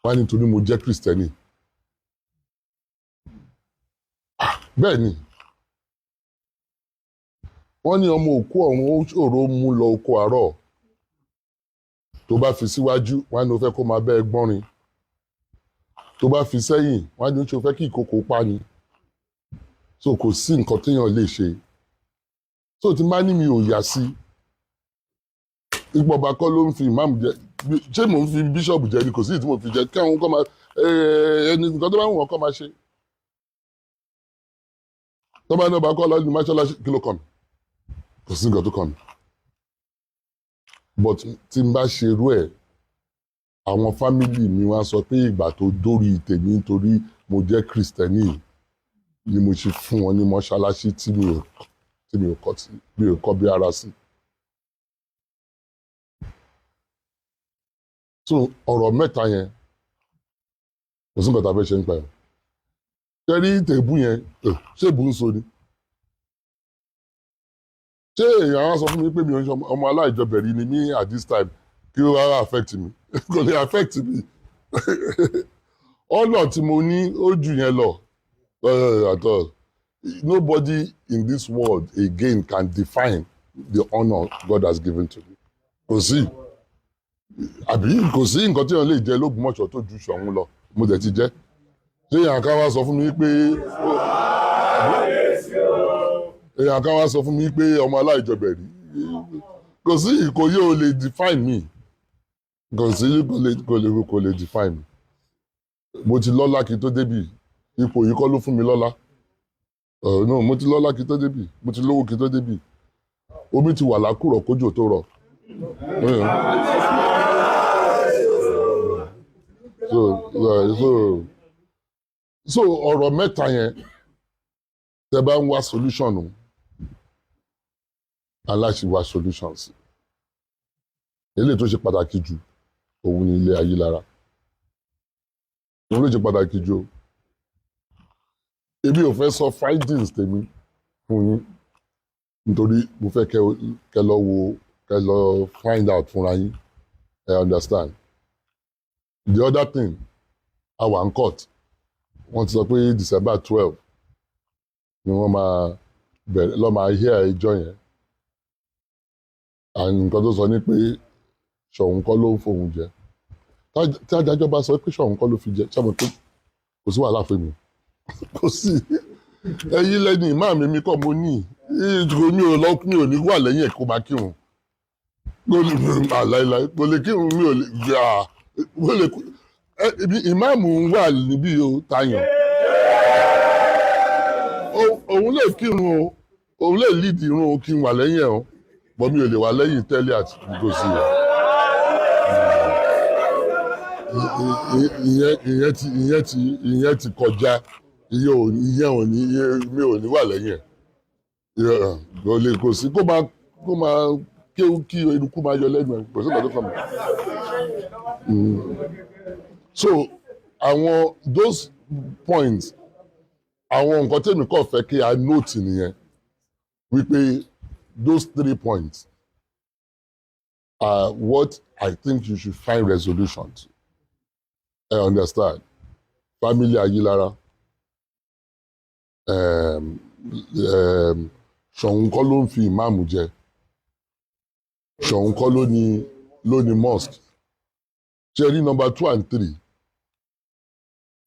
wa nítorí mo jẹ́ kristẹni bẹ́ẹ̀ ni wọ́n ní ọmọ òkú ọ̀run ó ṣòro mú lọ oko àárọ̀ tó bá fi síwájú wọ́n ní ó fẹ́ kó máa bẹ́ ẹ gbọ́nrin tó bá fi sẹ́yìn wọ́n ní ó fẹ́ kí ìkòkò pa ni so kò sí nǹkan téèyàn lè ṣe so tí n bá ní mi ò yà sí ipò ọba kọ́ ló ń fi ìmáàmù jẹ ṣé mò ń fi bíṣọ̀bù jẹ ni kò sí ìdí mo fi jẹ kí àwọn kọ́ máa ẹni nǹkan tó bá ń wọ̀n kọ́ máa ṣe tó bá ní ọba kọ́ lọ́ọ́ ní mọ́ṣáláṣí kí ló kàn mí kò sí nǹkan tó kàn mí but tí n bá ṣerú ẹ̀ àwọn fámìlì mi wá sọ pé ìgbà tó dórí tèmi nítorí mo jẹ́ kristẹni ni mo ṣe fún wọn ní mọ́ṣáláṣí tí mi ò kọ́ bí ara sí. so ọ̀rọ̀ mẹ́ta yẹn kò sí nǹkan tá a fẹ́ ṣe ń pa ẹ̀ kẹ́rí tèbú yẹn ṣé èbú ń so ni ṣé èèyàn á sọ fún mi pé mi ò ń ṣe ọmọ aláìjọbẹ̀rí ni mí at this time kí ó rárá affect mi kò lè affect mi ọ̀nà tí mo ní ó jù yẹn lọ at all. Nobody in this world again can define the honor God has given to me. Kò sí àbí kò sí nǹkan tí wọ́n lè jẹ l'Ógbómọ̀ṣọ́ tó ju Ṣọ̀ún lọ mo dẹ̀ ti jẹ́ ṣé èèyàn kan wá sọ fún mi pé èèyàn kan wá sọ fún mi pé ọmọ aláìjọbẹ̀rí kò sí ìkòyí ò lè define me kò sí kò lè define me mo ti lọ́lá kí n tó débì ipò yìí kọ́ ló fún mi lọ́lá no mo ti lọ́lá kí n tó débì mo ti lówó kí n tó débì omi ti wà lákùrọ̀ kójò tó rọ̀ so ọ̀rọ̀ mẹ́ta yẹn tẹ́ bá ń wá solution o aláṣẹ wá solution sí eléyìí tó ṣe pàtàkì jù òun ni ilé ayé lára òun ló ṣe pàtàkì jù èmi ò fẹ́ sọ findings tèmi fún yín nítorí mo fẹ́ kẹ́ lọ wo kẹ́ lọ find out fúnra yín I understand the other thing our court wọ́n ti sọ pé December 12 ni wọ́n máa bẹ̀rẹ̀ lọ́ máa hear ẹjọ́ yẹn and nǹkan tó sọ ni pé Ṣọ̀ún kọ́ ló ń fòun jẹ tí adájọ́ bá sọ pé Ṣọ̀ún kọ́ ló fi jẹ ṣàmù pé kò sí wàhálà fún mi kò sí ẹ̀yin lẹ́ni ìmáàmù mi kọ́ mo ní mi ò ní wà lẹ́yìn ẹ̀ kó máa kírun àláìláì mo lè kírun mi ò lè gbà mo lè ìmáàmù wà níbí o tayàn òun lè kírun o òun lè lead irun o kí n wà lẹ́yìn ẹ̀ o bọ́ mi ò lè wà lẹ́yìn Toliat kò sí ìyẹn ti kọjá mi ò ní wà lẹ́yìn ẹ̀ kò sí kó máa kéwú kí eruku máa yọ lẹ́nu ẹ̀ kò sí ìgbàdó kan mọ́. So àwọn those points àwọn nǹkan tèmi kàn fẹ́ kí a note nìyẹn wípé those 3 points are what I think you should find resolution to. I understand. Family Ayilara. Ṣọ̀ún kọ́ ló ń fi ìmáàmù jẹ. Ṣọ̀ún kọ́ ló ní mosque. Ṣé rí number 2 and 3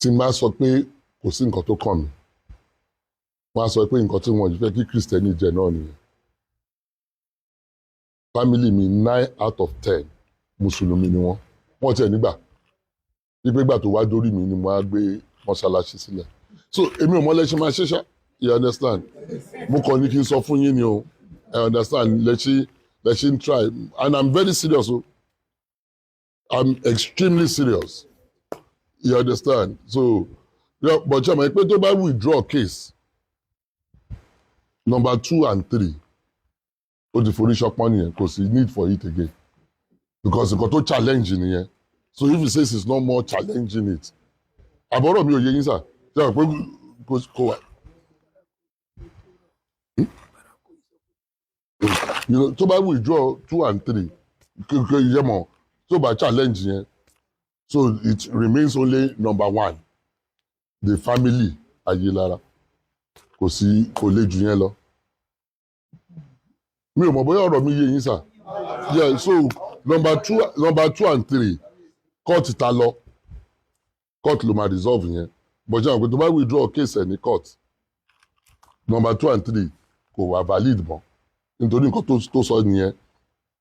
tí máa sọ pé kò sí nǹkan tó kàn mí. Wọ́n á sọ pé nǹkan tí wọ́n fẹ́ kí Kristẹni jẹ náà nìyẹn. Family mi 9 out of 10 Mùsùlùmí ni wọ́n tiẹ̀ nígbà. Wípé ìgbà tó wá dórí mi ni mo á gbé mọ́ṣáláṣí sílẹ̀. So èmi ò mọ́lẹ́ṣin máa ṣe ṣá, you understand? Mo kàn ní kí n sọ fún yín ni o, I understand, lẹ́ṣin try and I'm very serious o, I'm extremely serious, you understand? So but ṣe àmọ́ pé tó bá withdraw case number 2 and 3 ó ti forí ṣọpọ́n nìyẹn kò sí need for it again because nǹkan tó challenge nìyẹn. So if he says it's no more challenging it, àbọ̀rọ̀ mi ò yé yín sà, ṣe àwọn pé kò wà. Tó bá withdraw 2 and 3, yẹ mọ̀ tó bá challenge yẹn, so it remains only number 1, the family Ayilara, kò lè jù yẹn lọ. Mi ò mọ̀ bóyá ọ̀rọ̀ mi yé yín sà. Yeah, so number 2 and 3. Court ta lọ court ló máa resolve yẹn but jẹ́ àwọn pé tó bá withdraw case ẹ̀ ní court number 2 and 3 kò wà valid mọ́ nítorí nǹkan tó sọ nìyẹn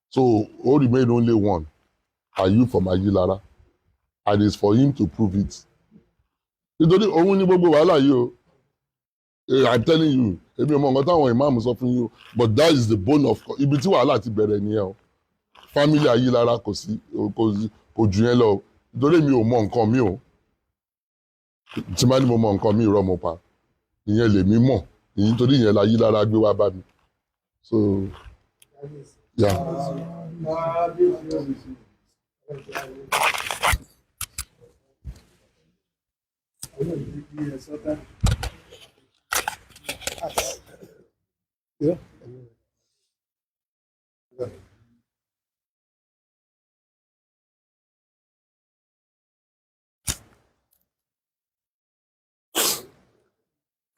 so ó remain only 1 are you from Ayilara and it's for him to prove it nítorí òun ní gbogbo wàhálà yìí o I'm telling you èmi ò mọ nǹkan táwọn ìmáàmù sọ fún yín o but that is the bone of ibi tí wàhálà ti bẹ̀rẹ̀ nìyẹn o family Ayilara kò jù yẹn lọ nítorí mi ò mọ nǹkan mi o tí máa ní mo mọ nǹkan mi rọ mo pa ìyẹn lèmi mọ̀ ìyẹn torí ìyẹn la Ayilara gbé wá bá mi so yeah.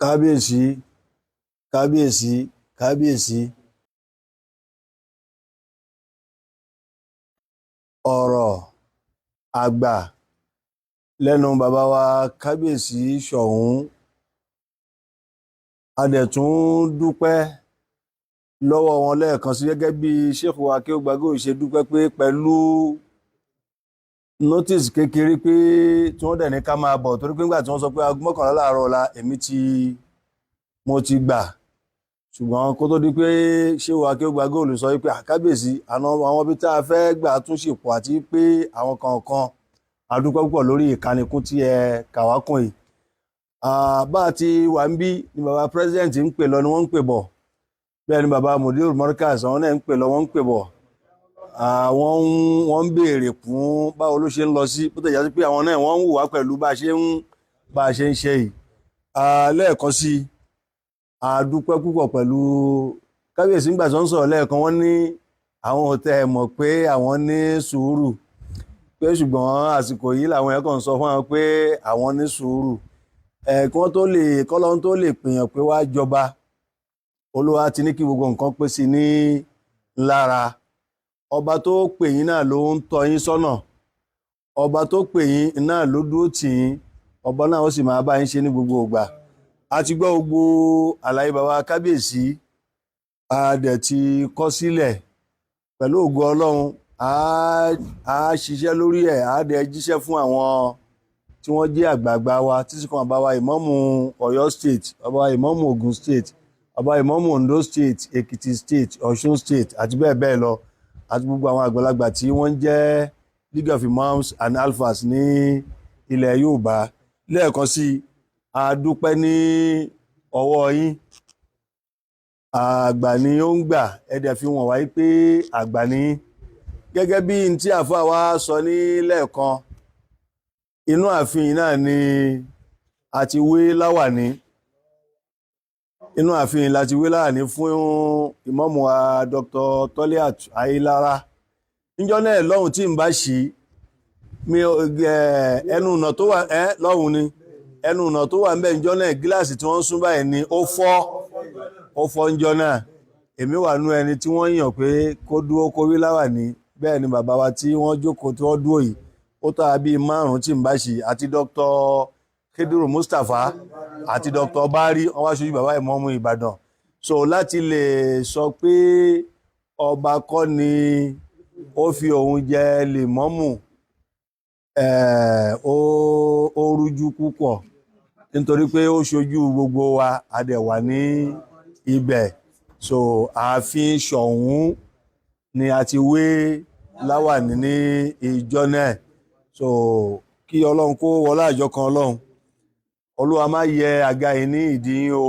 kábíyèsí kábíyèsí kábíyèsí ọ̀rọ̀ àgbà lẹ́nu bàbá wa kábíyèsí Sòún. A dẹ̀ tún dúpẹ́ lọ́wọ́ wọn lẹ́ẹ̀kan sí gẹ́gẹ́ bí Sheikh wa Akeugbago ṣe dúpẹ́ pé pẹ̀lú notice kékeré pé tí wọ́n dẹ̀ ní ká máa bọ̀ torí pé nígbà tí wọ́n sọ pé aago 11 láàárọ̀ ọ̀la mo ti gbà, ṣùgbọ́n kó tó di pé Sheikh wa Akeugbago lè sọ pé àkábíyèsí àwọn ibi tá a fẹ́ gbà tún sì pọ̀ àti pé àwọn kankan a dúpẹ́ púpọ̀ lórí ìkànnìkún tí ẹ kàwákùn yìí. Bá a ti wà ń bí ni bàbá president ń pè lọ ni wọ́n ń pè bọ̀, bẹ́ẹ̀ ni bàbá Mudir Markaz àwọn náà ń pè lọ wọ́n ń pè bọ̀. Wọ́n ń béèrè fún báwo ló ṣe ń lọ sí bó tẹ̀yà sí pé àwọn náà wọ́n ń hùwà pẹ̀lú bá a ṣe ń ṣe yìí. Lẹ́ẹ̀kan sí a dúpẹ́ púpọ̀ pẹ̀lú kábíyèsí nígbà tí wọ́n ń sọ̀rọ̀ lẹ́ẹ̀kan wọ́n ní àwọn ò tẹ́ ẹ mọ̀ pé àwọn ní sùúrù pé ṣùgbọ́n àsìkò yìí làwọn ẹ̀kọ́ ń sọ fún wọn pé àwọn ní sùúrù. Kọ́lọ́n tó lè pèèyàn pé wá jọba, Olúwa ti ní kí gbogbo nǹkan pé sí ní lára. Ọba tó pè yín náà ló ń tọ́ yín sọ́nà, ọba tó pè yín náà ló dúró tì yín, ọba náà ó sì máa bá yín ṣe ní gbogbo ìgbà. A ti gbọ́ gbogbo àlàyé bàbá kábíyèsí, a dẹ̀ ti kọ sílẹ̀ pẹ̀lú ògo Ọlọ́run. A ṣiṣẹ́ lórí ẹ̀, a dẹ̀ jíṣẹ́ fún àwọn tí wọ́n jẹ́ àgbààgbà wa títí kan bàbá ìmámù Ọ̀yọ́ state, bàbá ìmámù Ògùn state, bàbá ìmámù Ondo state, Èkìtì state, Ọ̀ṣun state àti bẹ́ẹ̀ bẹ́ẹ̀ lọ, àti gbogbo àwọn àgbàlagbà tí wọ́n jẹ́ League of Imams and Alfas ní ilẹ̀ Yorùbá. Lẹ́ẹ̀kan sí a dúpẹ́ ní ọwọ́ yín. Àgbà ni ó ń gbà, ẹ dẹ̀ fi wọ̀n wáyé pé àgbà ni gẹ́gẹ́ bí n tí àfáà wa sọ ní lẹ́ẹ̀kan. Inú ààfin náà ni a ti wé láwàní, inú ààfin láti wé láwàní fún ìmámù wa Dr. Toliat Ayélára. Níjọ́ náà lọ́hùn tí n bá ṣí ẹnu ọ̀nà tó wà lọ́hùn ni ẹnu ọ̀nà tó wà ń bẹ̀ níjọ́ náà gíláàsì tí wọ́n sún báyìí ni ó fọ́ níjọ́ náà. Èmi wà nú ẹni tí wọ́n yàn pé kó dúró kó wé láwàní, bẹ́ẹ̀ ni bàbá wa tí wọ́n jókòó tí wọ́n dúró yìí ó tàbí bíi 5 tí n bá ṣe, àti Dr. Khediru Mustapha àti Dr. Bari wọ́n wá ṣojú bàbá ìmámù Ìbàdàn. So láti lè sọ pé ọba kọ́ ni ó fi òun jẹ lèmọ́mù, ó rújú púpọ̀ nítorí pé ó ṣojú gbogbo wa a dẹ̀ wà ní ibẹ̀. So ààfin Sòún ni a ti wé láwàní ní ìjọ náà. So kí Ọlọ́run kó wọlá àjọ kan Ọlọ́run, Olúwa má yẹ àga yìí ní ìdí yín o.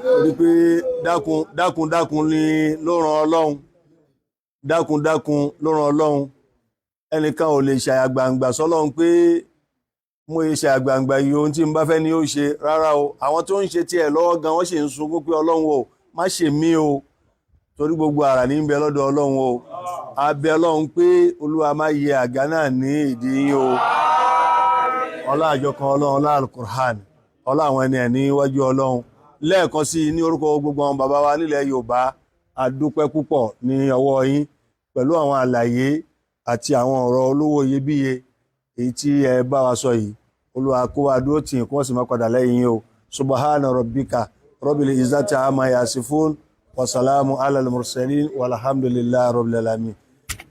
Torí pé dákun ni ló ràn Ọlọ́run, dákun ló ràn Ọlọ́run. Ẹnìkan ò lè ṣàyàgbàǹgbà sọ́lọ́run pé mo yẹ ṣàyàgbàǹgbà yìí ohun tí n bá fẹ́ ni ó ṣe, rárá o. Àwọn tó ń ṣe tiẹ̀ lọ́wọ́ gan wọ́n sì ń sunkún pé Ọlọ́run o má ṣe mí o, torí gbogbo àrà ní ń bẹ lọ́dọ̀ Ọlọ́run o. A bẹ Ọlọ́run pé Olúwa má yẹ àga náà ní ìdí yín o. Ọlá àjọ kan Ọlọ́run, ọlá Al-Qur'an, ọlá àwọn ẹni ẹ̀ níwájú Ọlọ́run. Lẹ́ẹ̀kan sí ní orúkọ gbogbo àwọn bàbá wa nílẹ̀ Yorùbá, a dúpẹ́ púpọ̀ ní ọwọ́ yín pẹ̀lú àwọn àlàyé àti àwọn ọ̀rọ̀ olówó iyebíye èyí tí ẹ bá wa sọ yìí. Olúwa kó wa dúró tì kí wọ́n sì má padà lẹ́yìn yín o. Subhana rabbika rabbil izzati amma yasifun wa salamu alal mursalin walhamdulillahi rabbil alamin.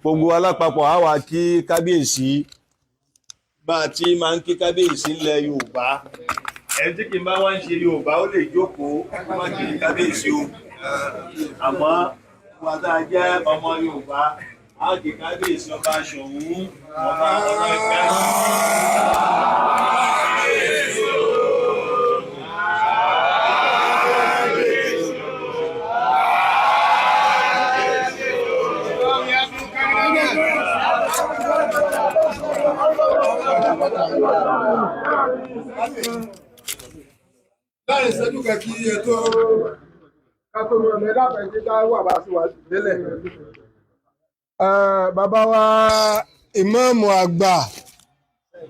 Gbogbo alápapọ̀ á wá kí kábíyèsí bá a ti máa ń kí kábíyèsí ilẹ̀ Yorùbá. Ẹni tí kì í bá wá ń ṣe Yorùbá ó lè jókòó má kí kábíyèsí o. Àmọ́ wa tá a jẹ́ ọmọ Yorùbá á kí kábíyèsí ọba Sòún ọba ọlọ́jà. láàrin ìṣẹ́jú kẹ́kí ètò kátólù ọ̀nà ẹ̀dàpọ̀ ẹ̀jẹ̀ ká wà bá sí wa délẹ̀. Bàbá wa ìmáàmù àgbà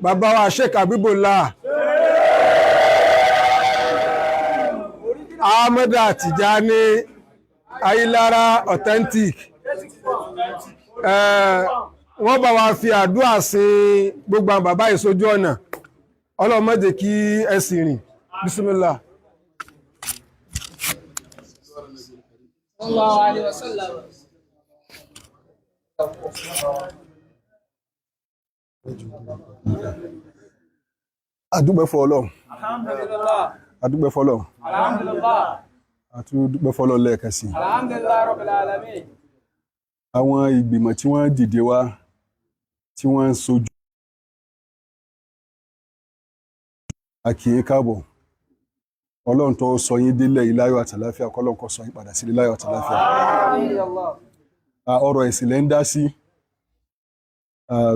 bàbá wa Sheikh Abibullah Ahmed Tijani Ayilara authentic wọ́n bá wa fi àdúrà sin gbogbo àwọn bàbá ìsójú ọ̀nà Ọlọ́run má jẹ́ kí ẹ̀sìn rìn bismillah. Sallallahu alaihi wasallam. Adúpẹ́ fún Ọlọ́run. Alhamdulillah. Adúpẹ́ fún Ọlọ́run. Alhamdulillah. Adúpẹ́ fún Ọlọ́run lẹ́ẹ̀kan sí. Alhamdulillah rabbil alamin. Àwọn ìgbìmọ̀ tí wọ́n dìde wá tí wọ́n ń sojú àkìyè káàbọ̀ Ọlọ́run tó sọ yín délẹ̀ yìí láyọ̀ àti àlàáfíà kọ́lọ́run kó sọ yín padà sílé láyọ̀ àti àlàáfíà. Ọ̀rọ̀ ẹ̀sìn lẹ́ ń dá sí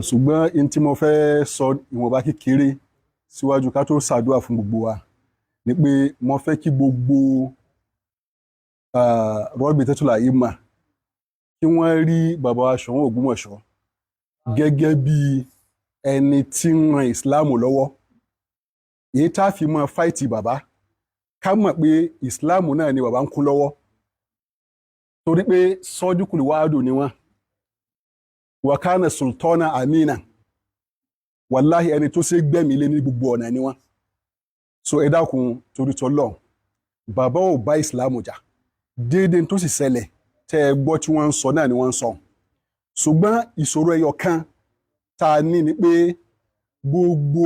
ṣùgbọ́n in tí mo fẹ́ sọ ìwọ̀nba kékeré síwájú ká tó ṣàdúrà fún gbogbo wa ni pé mo fẹ́ kí gbogbo Rabitat Yorubaland kí wọ́n rí bàbá wa Sòún of Ogbomoso gẹ́gẹ́ bí ẹni tí ń ran ìsìláàmù lọ́wọ́ èyí tá a fi mọ́ fáìtì bàbá ká mọ̀ pé ìsìláàmù náà ni bàbá ń kún lọ́wọ́ torí pé sọ́dúkùlù wáàdù ni wọ́n wakana sultana amina wàláhì ẹni tó ṣe gbẹ̀mí lé ní gbogbo ọ̀nà ni wọ́n so ẹ dákun torí tọ́lọ̀ bàbá ò bá ìsìláàmù jà déédéé tó sì ṣẹlẹ̀ tẹ́ ẹ gbọ́ tí wọ́n ń sọ náà ni wọ́n ń sọ ṣùgbọ́n ìṣòro ẹyọ kan tá a ní ni pé gbogbo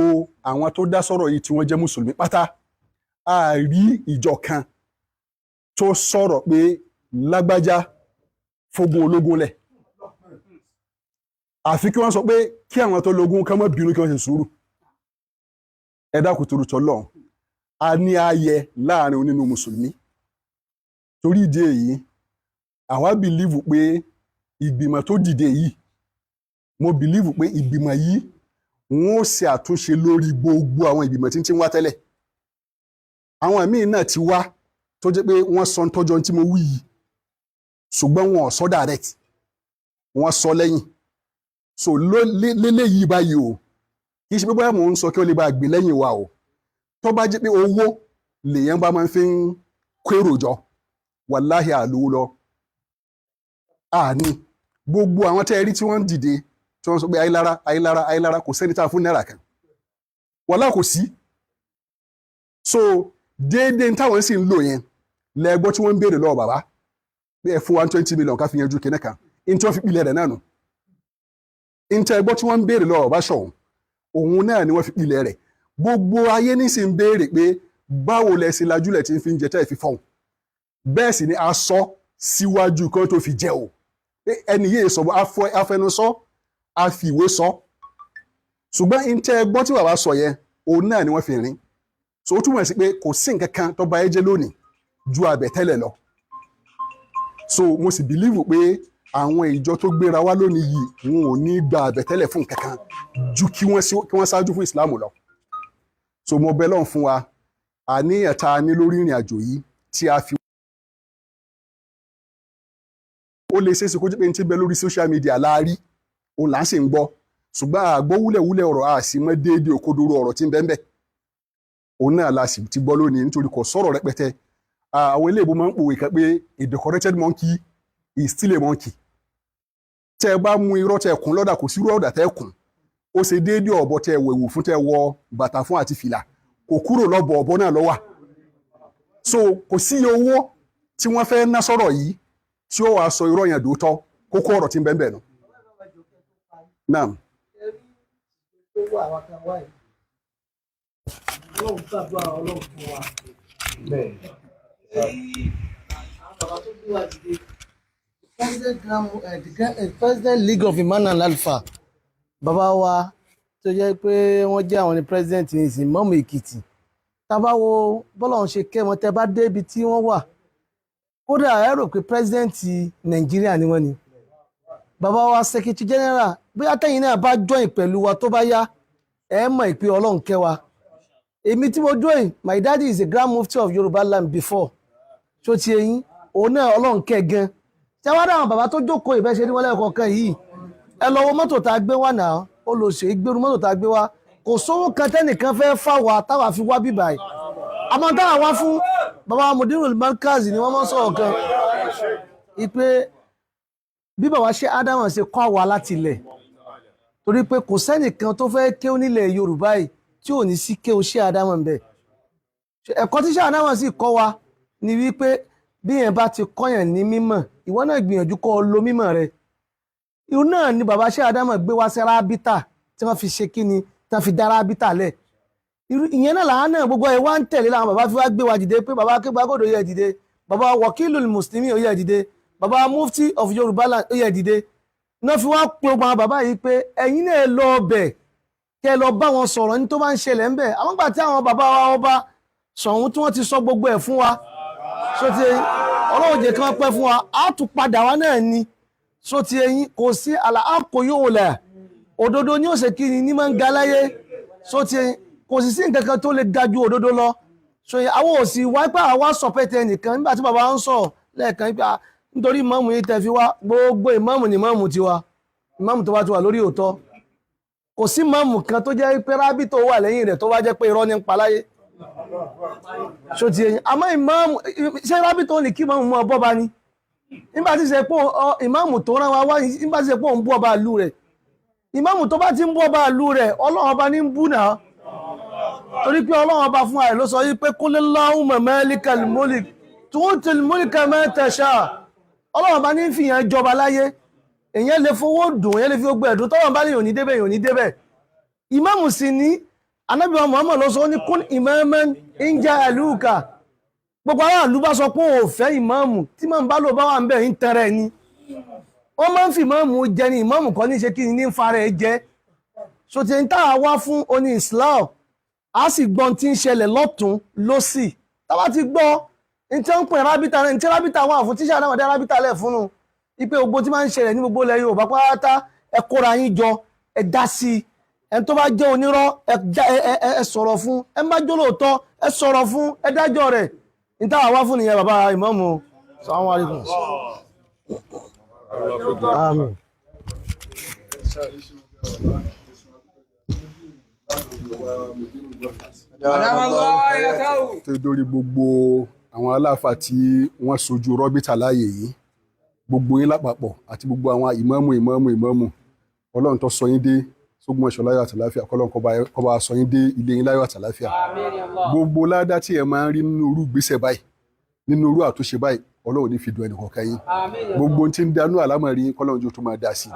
àwọn tó dá sọ̀rọ̀ yìí tí wọ́n jẹ́ mùsùlùmí pátá a rí ìjọ kan tó sọ̀rọ̀ pé lágbájá fógun ológun lẹ̀ àfi kí wọ́n sọ pé kí àwọn tó lógun ká má bínú kí wọ́n ṣe sùúrù ẹ dákun torí tọ́lọ̀ a ní ààyè láàrin onínú mùsùlùmí torí ìdí èyí àwa bìlíìfù pé ìgbìmọ̀ tó dìde yìí mo bìlíìfù pé ìgbìmọ̀ yìí wọ́n ó ṣe àtúnṣe lórí gbogbo àwọn ìgbìmọ̀ tí ń ti wá tẹ́lẹ̀ àwọn míì náà ti wá tó jẹ́ pé wọ́n sọ tọ́jọ́ tí mo wí yìí ṣùgbọ́n wọn ò sọ direct wọ́n sọ lẹ́yìn so léléyìí báyìí o kì í ṣe pé bóyá mò ń sọ kí ó lè bá gbé lẹ́yìn wa o tó bá jẹ́ pé owó lèèyàn bá máa ń fi ń kó èrò jọ wàláhì àlówó lọ àní gbogbo àwọn tẹ́ ẹ rí tí wọ́n ń dìde tí wọ́n sọ pé Ayilara kò sẹ́ni tá a fún náírà kan wàláhì kò sí so déédéé táwọn sì ń lò yẹn lẹ́gbọ́ tí wọ́n ń béèrè lọ́wọ́ bàbá pé ẹ fún 120 million ká fi yanjú kinní kan in tí wọ́n fi pilẹ̀ rẹ̀ náà nù in tí ẹgbọ́ tí wọ́n ń béèrè lọ́wọ́ bàbá Sòún òun náà ni wọ́n fi pilẹ̀ rẹ̀ gbogbo ayé ní sì ń béèrè pé báwo lẹ sí lajúlẹ̀ tí ń fi ń jẹ tẹ́ ẹ fi fọ́hùn bẹ́ẹ̀ sì ni a sọ síwájú kan tó fi jẹ o pé ẹni yéé sọ afẹnusọ a fi ìwé sọ ṣùgbọ́n in tí ẹgbọ́ tí bàbá sọ yẹn òun náà ni wọ́n fi rìn so ó túmọ̀ sí pé kò sí nǹkan kan tó bá ẹ jẹ́ lónìí ju àbẹ̀tẹ́lẹ̀ lọ so mo sì bìlíìfù pé àwọn ìjọ tó gbéra wá lónìí yìí wọn ò ní gba àbẹ̀tẹ́lẹ̀ fún nǹkan kan ju kí wọ́n ṣáájú fún ìsìláàmù lọ so mo bẹ̀ Ọlọ́run fún wa àníyàn tá a ní lórí ìrìn àjò yìí tí a fi ó lè ṣeéṣe kó jẹ́ pé ní ti bẹ lórí social media láàrí òun là ń sì ń gbọ́ ṣùgbọ́n àgbọ̀ wúlẹ̀wúlẹ̀ ọ̀rọ̀ àṣì mọ́ déédéé òkodoro ọ̀rọ̀ tí ń bẹ́ẹ̀ bẹ́ẹ̀ òun náà la sì ti gbọ́ lónìí nítorí kò sọ̀rọ̀ rẹpẹtẹ àwọn eléèbó máa ń pòwe kan pé a decorated monkey is still a monkey tẹ ẹ bá mú irọ́ tẹ kùn lọ́dà kò sí irú ọ̀dà tẹ kùn ó ṣe déédéé ọ̀bọ tẹ wẹ̀wù fún tẹ wọ bàtà fún àti fìlà kò kúrò lọ́bọ̀ ọ̀bọ náà lọ́wà so kò sí iye owó tí wọ́n fẹ́ ná sọ̀rọ̀ yìí tí ó wàá sọ irọ́ yẹn dòótọ́ kókó ọ̀rọ̀ tí ń bẹ́ẹ̀ bẹ́ẹ̀ nù. naam. Ọlọ́run gbàdúrà Ọlọ́run fún wa. President League of Imam and Alpha bàbá wa tó jẹ́ pé wọ́n jẹ́ àwọn ní president ní ìsìn mọ́mù Èkìtì tábà wo bọ́lọ́run ṣe kẹ́ wọn tẹ́ bá débi tí wọ́n wà kódà ẹ rò pé president Nàìjíríà ni wọ́n ni bàbá wa secretary general bóyá tẹ́yìn náà bá join pẹ̀lú wa tó bá yá ẹ mọ̀ ìpè Ọlọ́run kẹ́ wa èmi tí mo dúró yìí my daddy is a grand mufti of Yorubaland before ṣó ti eyín òun náà Ọlọ́run kẹ́ gan tí wọ́n dáhùn bàbá tó jókòó ìbẹ́ṣe ní wọ́n lẹ́ẹ̀kọ̀ọ̀kan yìí ẹ lọ wo mọ́tò tá a gbé wá náà ó lọ ṣe ìgbérú mọ́tò tá a gbé wá kò sówó kan tẹ́nìkan fẹ́ fà wá táwa fi wá bíbà yìí àmọ́ táwa wá fún bàbá Mudirul Markaz ni wọ́n mọ́ sọ̀rọ̀ kan ìpè bí bàbá ṣe Ádámù ṣe kọ́ wa láti ilẹ̀ torí pé kò sẹ́nìkan tó fẹ́ kéwú nílẹ̀ Yorùbá yìí tí ò ní sí kéwú ṣe Ádámù ń bẹ̀ ẹ̀kọ́ tí ṣe Ádámù sì kọ́ wa ni wípé bí yẹn bá ti kọ́yàn ní mímọ̀ ìwọ náà gbìyànjú kó lo mímọ̀ rẹ̀ irú náà ni bàbá ṣe Ádámù gbé wá sí Rábítà tí wọ́n fi ṣe kíni tí wọ́n fi dá Rábítà lẹ̀ irú ìyẹn náà làwọn náà gbogbo ẹ̀ wá ń tẹ̀lé làwọn bàbá fi wá gbé wa dìde pé bàbá Akégbàgòdò yẹ dìde bàbá Wakilul Muslimi ó yẹ dìde bàbá Mufti of Yorubaland ó yẹ dìde náà fi wá gbogbo àwọn bàbá yìí pé ẹ̀yin náà lọ ọbẹ̀ kẹ́ lọ bá wọn sọ̀rọ̀ ní tó bá ń ṣẹlẹ̀ ńbẹ̀ àwọn gbà tí àwọn bàbá wa ọba Sòún tí wọ́n ti sọ gbogbo ẹ̀ fún wa so ti Ọlọ́run jẹ́ kí wọ́n pẹ́ fún wa á tún padà wá náà ni so ti ẹ̀yin kò sí àlàákò yóò lẹ̀ òdodo ní òsè kí ni ní máa ń ga láyé so ti ẹ̀yin kò sì sí nǹkan kan tó lè ga ju òdodo lọ so àwọn ò sì wá pé àwa sọpẹ́tẹ̀ nìkan nígbà tí bàbá ń sọ lẹ́ẹ̀kan nítorí ìmáàmù yìí tẹ́ fi wá gbogbo ìmáàmù ni ìmáàmù tiwa ìmáàmù tó bá ti wà lórí òótọ́ kò sí ìmáàmù kan tó jẹ́ pé rábì tó wà lẹ́yìn rẹ̀ tó bá jẹ́ pé irọ́ ní ń pa láyé ṣó ti ẹ̀yìn àmọ́ ìmáàmù ṣé rábì tó ní kí ìmáàmù mú ọbọ̀ bá ní nígbà tí ṣe pé ìmáàmù tó rán wa wá nígbà tí ṣe pé òun bú ọba ìlú rẹ̀ ìmáàmù tó bá ti ń bú ọba ìlú rẹ̀ Ọlọ́run ọba ní ń bú náà torí pé Ọlọ́run ọba fún ààrẹ ló sọ yí pé qulillahumma malikal mulk tu'til mulka man tasha Ọlọ́run ọba ní fìyàn jọba láyé èyàn lè fowó dùn èyàn lè fi gbogbo ẹ̀dùn tọ́wọ́n bá lè yòní débẹ̀ yòní débẹ̀ ìmáàmù sì ní Ànábì wa Muhammad ló sọ ní kun imaman in ja'aluka gbogbo aráàlú bá sọ pé òun ò fẹ́ ìmáàmù tí máa ń bá lò bá wà ń bẹ̀ ń tẹrẹ ni wọ́n máa ń fi ìmáàmù jẹ ni ìmáàmù kan ní ṣe kí ni ní ń fara ẹ̀ jẹ́ so ti ń táwa wá fún oní Islam a sì gbọ́n tí ń ṣẹlẹ̀ lọ́tún lọ́sì táwa ti gbọ́ ní tí wọ́n ń pè rábítà ní tí rábítà wà fún tíṣà náà dá rábítà lẹ̀ fún un ipe gbogbo tí máa ń ṣẹlẹ̀ ní gbogbo ilẹ̀ Yorùbá pátá ẹ kóra yín jọ ẹ dá sí i ẹni tó bá jẹ́ onírọ́ ẹ sọ̀rọ̀ fún ẹ má jó lóòótọ́ ẹ sọ̀rọ̀ fún ẹ dájọ́ rẹ̀ ní táwa wá fún nìyẹn bàbá ìmáàmù Assalamu alaikum. Àmín. tó dórí gbogbo àwọn aláàfáà tí wọ́n sojú rọ́bìtà láàyè yìí gbogbo yín lápapọ̀ àti gbogbo àwọn ìmáàmù Ọlọ́run tó sọ yín dé s'Ógbómọ̀ṣọ́ láyọ̀ àti àlàáfíà kọ́lọ́run kó bá sọ yín dé ilé yín láyọ̀ àti àlàáfíà gbogbo ládá tí ẹ máa ń rí nínú irú ìgbésẹ̀ báyìí nínú irú àtúnṣe báyìí Ọlọ́run ní fi dùn ẹnì kọ̀ọ̀kan yín gbogbo tí ń danú àlámọ̀rí kọ́lọ́run jó tó máa dá sí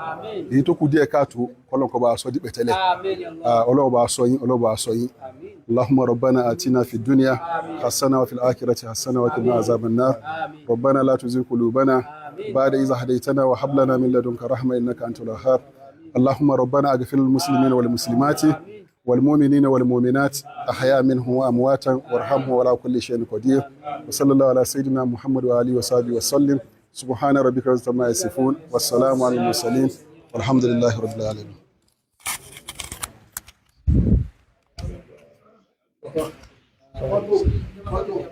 èyí tó kù díẹ̀ káàtó kọ́lọ́run kó bá sọ dípẹ̀ tẹ́lẹ̀ Ọlọ́run bá sọ yín اللهم ربنا آتنا في الدنيا حسنة وفي الآخرة حسنة وقنا عذاب النار ربنا لا تزغ قلوبنا بعد إذ هديتنا وهب لنا من لدنك رحمة إنك أنت الوهاب اللهم ربنا اغفر للمسلمين والمسلمات والمؤمنين والمؤمنات أحياء منهم وأمواتا وارحمهم ولا كل شيء قدير وصلى الله على سيدنا محمد وآله وصحبه وسلم سبحان ربك رب العزة عما يصفون والسلام على المرسلين والحمد لله رب العالمين. Thank you.